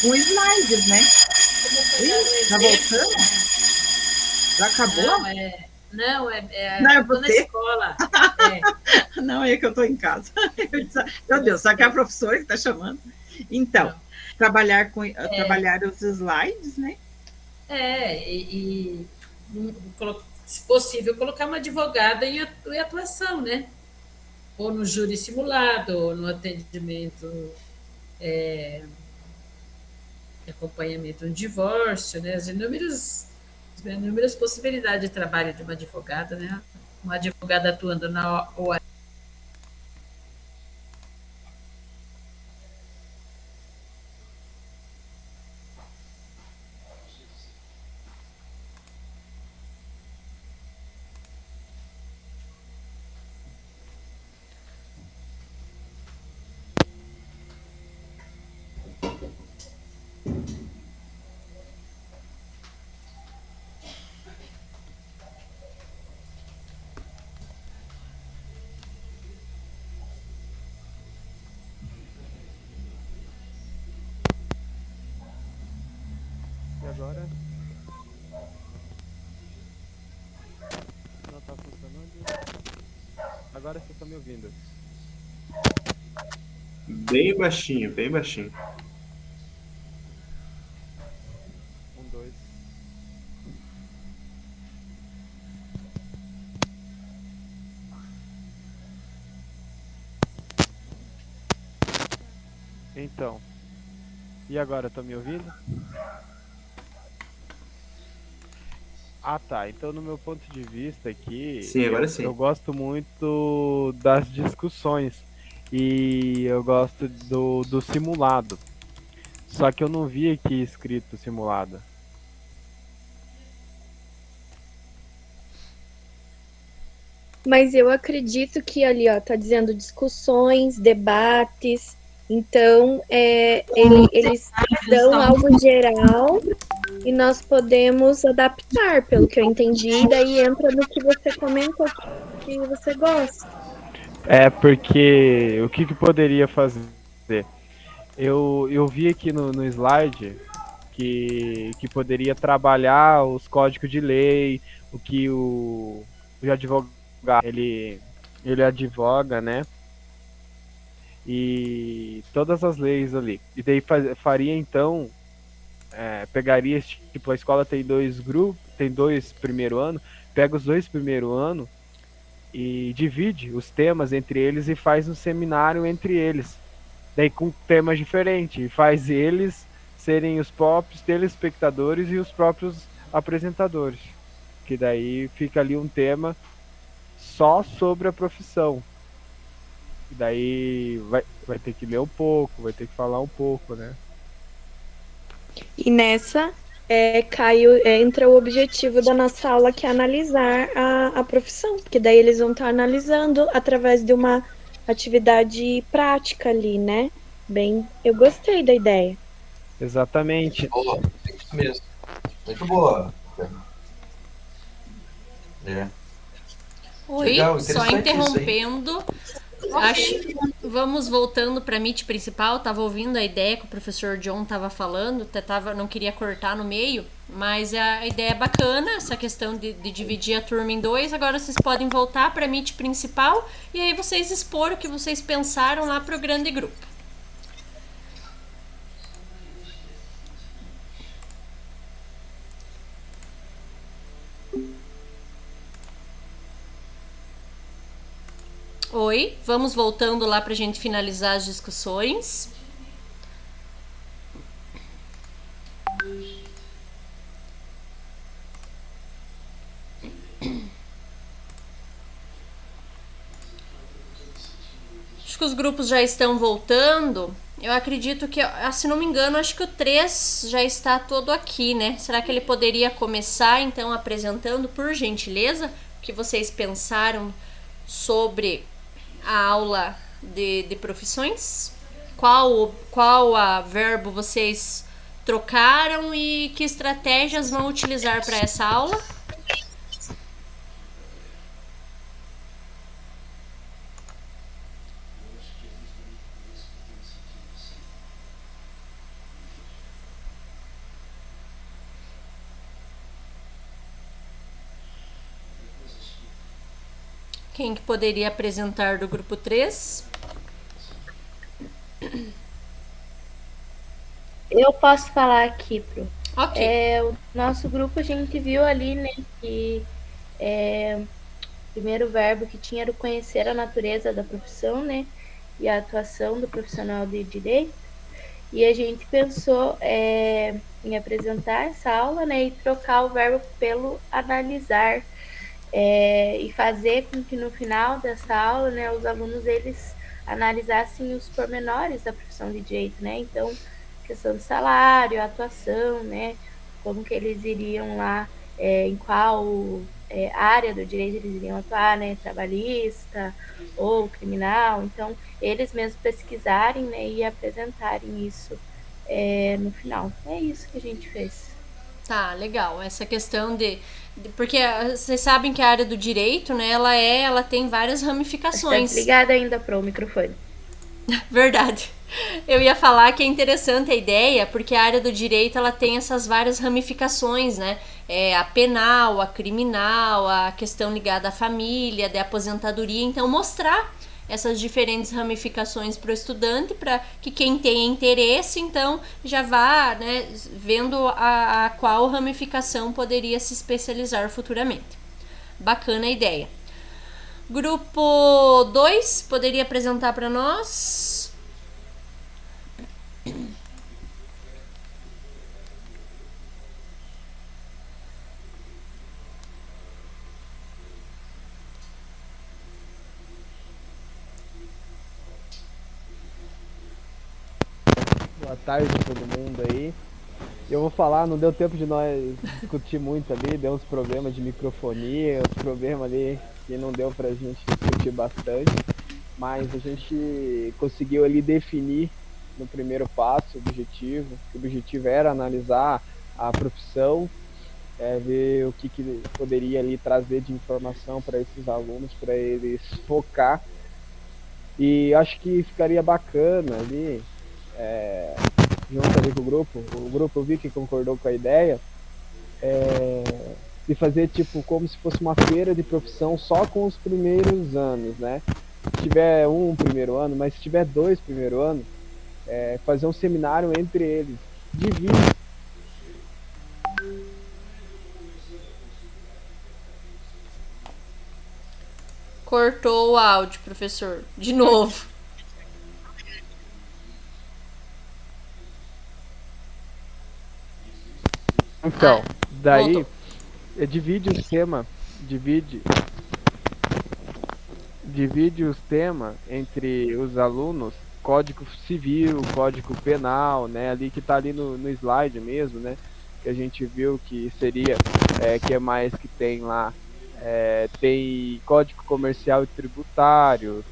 B: Com slides, né? Já voltamos? Já acabou?
L: Não,
B: tô
L: na escola.
B: Não, é que eu tô em casa. Meu Deus, só que é a professora que tá chamando. Então, trabalhar os slides, né?
L: Se possível, colocar uma advogada em atuação, né? Ou no júri simulado, ou no atendimento de acompanhamento no divórcio, né? As inúmeras possibilidades de trabalho de uma advogada, né? Uma advogada atuando na OAB.
J: E agora? Não tá funcionando. Agora vocês estão me ouvindo.
K: Bem baixinho, bem baixinho.
J: 1, 2. Então. E agora, estão me ouvindo? Ah, tá. Então, no meu ponto de vista aqui,
K: Sim, agora sim.
J: Eu gosto muito das discussões e eu gosto do simulado. Só que eu não vi aqui escrito simulado.
E: Mas eu acredito que ali, ó, tá dizendo discussões, debates. Então, eles dão algo geral e nós podemos adaptar, pelo que eu entendi, e daí entra no que você comentou que você gosta.
J: É, porque o que poderia fazer? Eu vi aqui no slide que poderia trabalhar os códigos de lei, o que o advogado ele advoga, né? E todas as leis ali. E daí faria então, pegaria tipo, a escola tem 2 grupos, tem 2 primeiro ano, pega os 2 primeiro ano e divide os temas entre eles e faz um seminário entre eles. Daí com temas diferentes, e faz eles serem os próprios telespectadores e os próprios apresentadores. Que daí fica ali um tema só sobre a profissão. E daí vai ter que ler um pouco, vai ter que falar um pouco, né?
E: E nessa, entra o objetivo da nossa aula, que é analisar a profissão, porque daí eles vão estar analisando através de uma atividade prática ali, né? Bem, eu gostei da ideia.
J: Exatamente.
D: Boa, é isso mesmo. Muito boa.
A: Oi,
D: Legal,
A: só
D: interessante
A: interrompendo. Vamos voltando para a Meet principal. Tava ouvindo a ideia que o professor John tava falando, não queria cortar no meio, mas a ideia é bacana, essa questão de dividir a turma em 2. Agora vocês podem voltar para a Meet principal e aí vocês expor o que vocês pensaram lá para o grande grupo. Oi, vamos voltando lá para a gente finalizar as discussões. Acho que os grupos já estão voltando. Eu acredito que, se não me engano, acho que o 3 já está todo aqui, né? Será que ele poderia começar, então, apresentando, por gentileza, o que vocês pensaram sobre a aula de profissões? Qual a verbo vocês trocaram e que estratégias vão utilizar para essa aula? Quem que poderia apresentar do grupo 3?
E: Eu posso falar aqui, Pro.
A: Ok.
E: O nosso grupo, a gente viu ali, né, que o primeiro verbo que tinha era o conhecer a natureza da profissão, né, e a atuação do profissional de direito. E a gente pensou em apresentar essa aula, né, e trocar o verbo pelo analisar, e fazer com que no final dessa aula, né, os alunos eles analisassem os pormenores da profissão de direito, né? Então, questão de salário, atuação, né? Como que eles iriam lá, em qual área do direito eles iriam atuar, né? Trabalhista ou criminal. Então, eles mesmos pesquisarem, né, e apresentarem isso no final. É isso que a gente fez.
A: Tá, legal. Essa questão porque vocês sabem que a área do direito, né, ela tem várias
E: Está
A: ramificações.
E: desligada ainda para o microfone.
A: Verdade. Eu ia falar que é interessante a ideia, porque a área do direito ela tem essas várias ramificações, né? A penal, a criminal, a questão ligada à família, de aposentadoria. Então, mostrar essas diferentes ramificações para o estudante, para que quem tem interesse, então, já vá, né, vendo a qual ramificação poderia se especializar futuramente. Bacana a ideia. Grupo 2, poderia apresentar para nós?
J: Boa tarde a todo mundo aí. Eu vou falar, não deu tempo de nós discutir muito ali, deu uns problemas de microfonia, uns problemas ali que não deu pra gente discutir bastante, mas a gente conseguiu ali definir no primeiro passo o objetivo, que o objetivo era analisar a profissão, ver o que poderia ali trazer de informação para esses alunos, para eles focar, e acho que ficaria bacana ali, junto ali com o grupo eu vi que concordou com a ideia, de fazer tipo como se fosse uma feira de profissão só com os primeiros anos, né? Se tiver um primeiro ano, mas se tiver 2 primeiro ano, fazer um seminário entre eles, divide.
A: Cortou o áudio, professor. De novo.
J: Então, daí
A: voltou.
J: divide os temas, divide os temas entre os alunos, Código Civil, Código Penal, né, ali que tá ali no slide mesmo, né, que a gente viu que seria, que é mais que tem lá, tem Código Comercial e Tributário,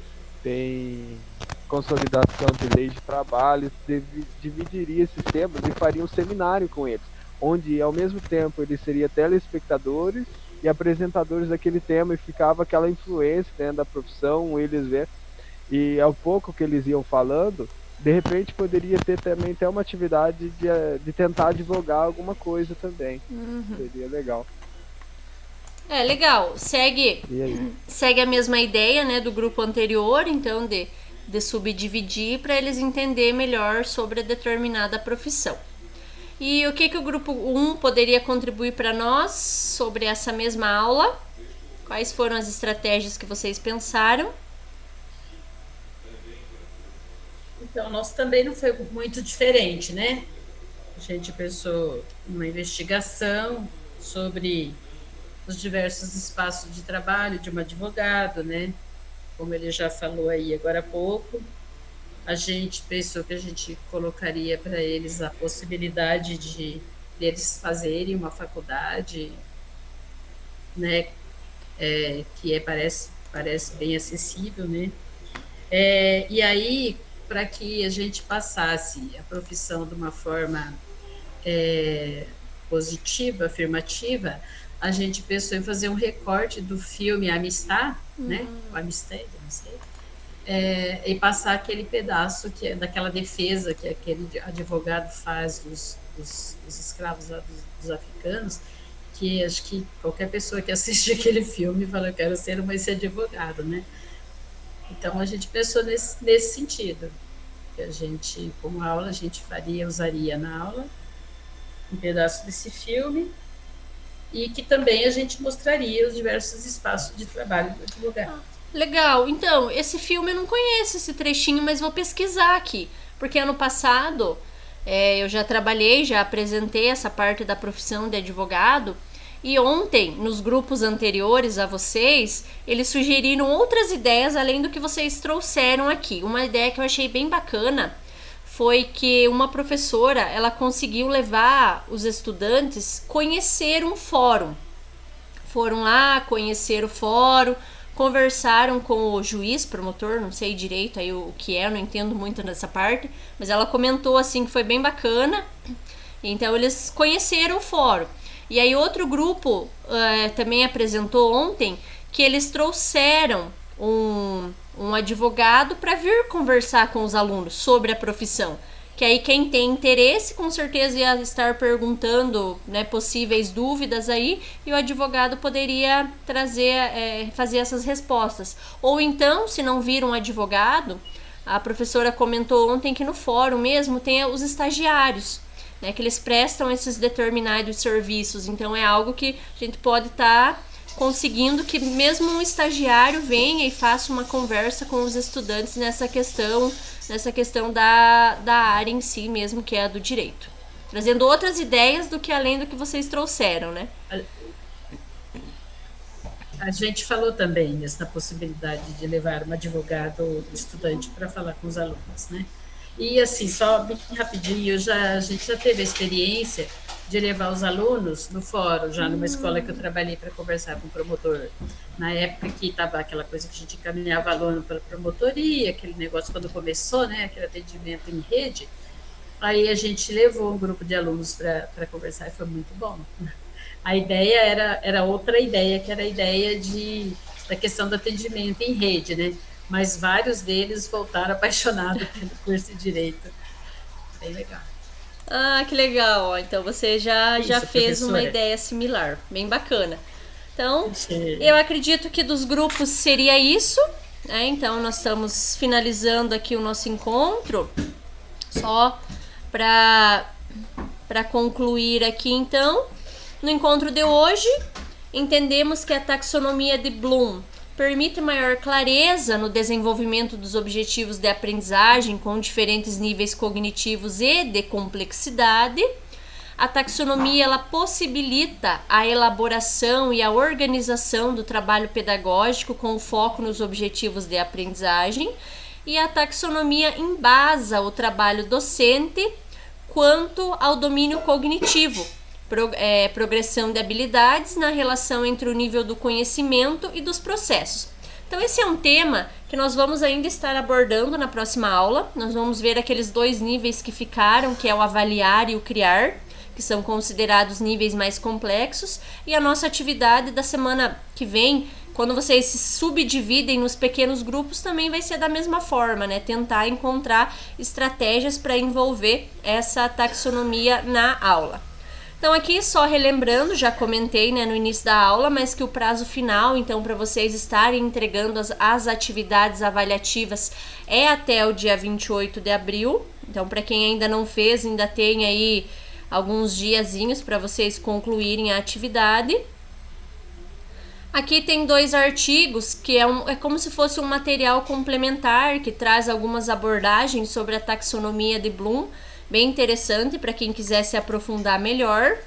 J: tem Consolidação de Leis de Trabalho, dividiria esses temas e faria um seminário com eles, onde ao mesmo tempo eles seriam telespectadores e apresentadores daquele tema, e ficava aquela influência dentro da profissão, eles ver, e ao pouco que eles iam falando, de repente poderia ter também até uma atividade de tentar advogar alguma coisa também. Seria legal.
A: Legal. Segue a mesma ideia, né, do grupo anterior, então de subdividir para eles entenderem melhor sobre a determinada profissão. E o que o grupo 1 poderia contribuir para nós sobre essa mesma aula? Quais foram as estratégias que vocês pensaram?
L: Então, nosso também não foi muito diferente, né? A gente pensou numa investigação sobre os diversos espaços de trabalho de um advogado, né? Como ele já falou aí agora há pouco. A gente pensou que a gente colocaria para eles a possibilidade de eles fazerem uma faculdade, né, que parece bem acessível, né? E aí, para que a gente passasse a profissão de uma forma positiva, afirmativa, a gente pensou em fazer um recorte do filme Amistad, né? O Amistad, não sei. E passar aquele pedaço que é daquela defesa que aquele advogado faz dos escravos lá dos africanos, que acho que qualquer pessoa que assiste aquele filme fala, eu quero ser esse advogado, né? Então a gente pensou nesse sentido. que a gente, como aula, a gente usaria na aula um pedaço desse filme, e que também a gente mostraria os diversos espaços de trabalho do advogado.
A: Legal. Então, esse filme eu não conheço, esse trechinho, mas vou pesquisar aqui. Porque ano passado eu já trabalhei, já apresentei essa parte da profissão de advogado. E ontem, nos grupos anteriores a vocês, eles sugeriram outras ideias além do que vocês trouxeram aqui. Uma ideia que eu achei bem bacana foi que uma professora, ela conseguiu levar os estudantes conhecer um fórum. Foram lá conhecer o fórum, conversaram com o juiz, promotor, não sei direito aí o que é, eu não entendo muito dessa parte, mas ela comentou assim que foi bem bacana. Então eles conheceram o fórum. E aí outro grupo também apresentou ontem que eles trouxeram um advogado para vir conversar com os alunos sobre a profissão. Que aí quem tem interesse com certeza ia estar perguntando, né, possíveis dúvidas aí, e o advogado poderia fazer essas respostas. Ou então, se não vir um advogado, a professora comentou ontem que no fórum mesmo tem os estagiários, né, que eles prestam esses determinados serviços. Então é algo que a gente pode estar conseguindo que mesmo um estagiário venha e faça uma conversa com os estudantes nessa questão da área em si mesmo, que é a do direito. Trazendo outras ideias do que além do que vocês trouxeram, né?
L: A gente falou também nessa possibilidade de levar um advogado ou estudante para falar com os alunos, né? E assim, só bem rapidinho, a gente já teve a experiência de levar os alunos no fórum, já numa escola que eu trabalhei para conversar com o promotor. Na época que estava aquela coisa que a gente encaminhava aluno para a promotoria, aquele negócio quando começou, né, aquele atendimento em rede, aí a gente levou um grupo de alunos para conversar e foi muito bom. A ideia era outra ideia, que era a ideia da questão do atendimento em rede, né? Mas vários deles voltaram apaixonados pelo curso de Direito. Bem legal.
A: Ah, que legal. Então você já fez uma ideia similar. Bem bacana. Então, eu acredito que dos grupos seria isso, né? Então, nós estamos finalizando aqui o nosso encontro. Só para concluir aqui, então, no encontro de hoje, entendemos que a taxonomia de Bloom permite maior clareza no desenvolvimento dos objetivos de aprendizagem com diferentes níveis cognitivos e de complexidade. A taxonomia ela possibilita a elaboração e a organização do trabalho pedagógico com foco nos objetivos de aprendizagem, e a taxonomia embasa o trabalho docente quanto ao domínio cognitivo, progressão de habilidades na relação entre o nível do conhecimento e dos processos. Então esse é um tema que nós vamos ainda estar abordando na próxima aula. Nós vamos ver aqueles dois níveis que ficaram, que é o avaliar e o criar, que são considerados níveis mais complexos, e a nossa atividade da semana que vem, quando vocês se subdividem nos pequenos grupos, também vai ser da mesma forma, né? Tentar encontrar estratégias para envolver essa taxonomia na aula. Então aqui só relembrando, já comentei, né, no início da aula, mas que o prazo final, então, para vocês estarem entregando as atividades avaliativas é até o dia 28 de abril. Então, para quem ainda não fez, ainda tem aí alguns diazinhos para vocês concluírem a atividade. Aqui tem dois artigos que é como se fosse um material complementar que traz algumas abordagens sobre a taxonomia de Bloom, bem interessante para quem quiser se aprofundar melhor.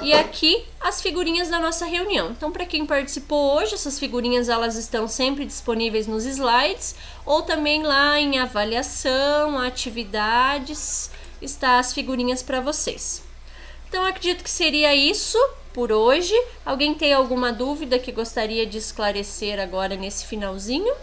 A: E aqui as figurinhas da nossa reunião. Então, para quem participou hoje, essas figurinhas elas estão sempre disponíveis nos slides, ou também lá em avaliação, atividades, está as figurinhas para vocês. Então, acredito que seria isso por hoje. Alguém tem alguma dúvida que gostaria de esclarecer agora nesse finalzinho?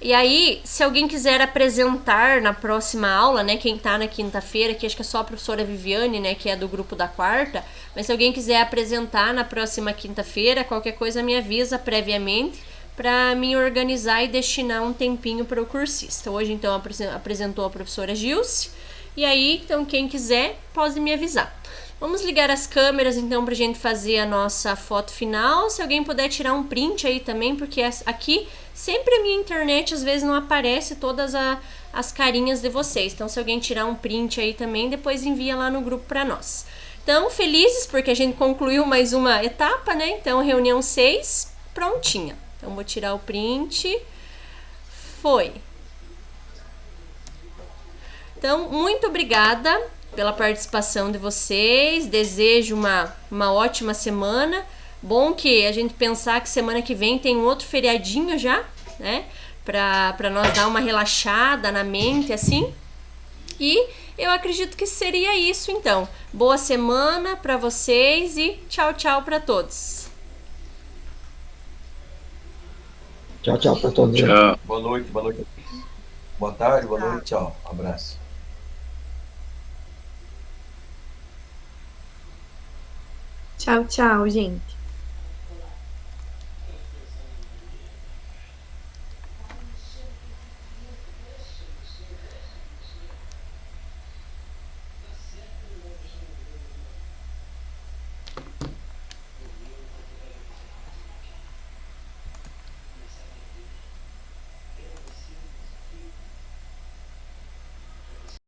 A: E aí, se alguém quiser apresentar na próxima aula, né, quem tá na quinta-feira, que acho que é só a professora Viviane, né, que é do grupo da quarta, mas se alguém quiser apresentar na próxima quinta-feira, qualquer coisa me avisa previamente para me organizar e destinar um tempinho para o cursista. Hoje, então, apresentou a professora Gilce, e aí, então, quem quiser, pode me avisar. Vamos ligar as câmeras então pra gente fazer a nossa foto final. Se alguém puder tirar um print aí também, porque aqui sempre a minha internet às vezes não aparece todas as carinhas de vocês. Então se alguém tirar um print aí também, depois envia lá no grupo pra nós. Então, felizes porque a gente concluiu mais uma etapa, né? Então, reunião 6, prontinha. Então, vou tirar o print. Foi. Então, muito obrigada pela participação de vocês. Desejo uma ótima semana. Bom que a gente pensar que semana que vem tem um outro feriadinho já, né? Pra nós dar uma relaxada na mente, assim. E eu acredito que seria isso, então. Boa semana para vocês e tchau, tchau para todos.
M: Tchau, tchau para todos.
D: Tchau. Boa noite, boa noite. Boa tarde, boa noite, tchau. Um abraço.
E: Tchau, tchau, gente.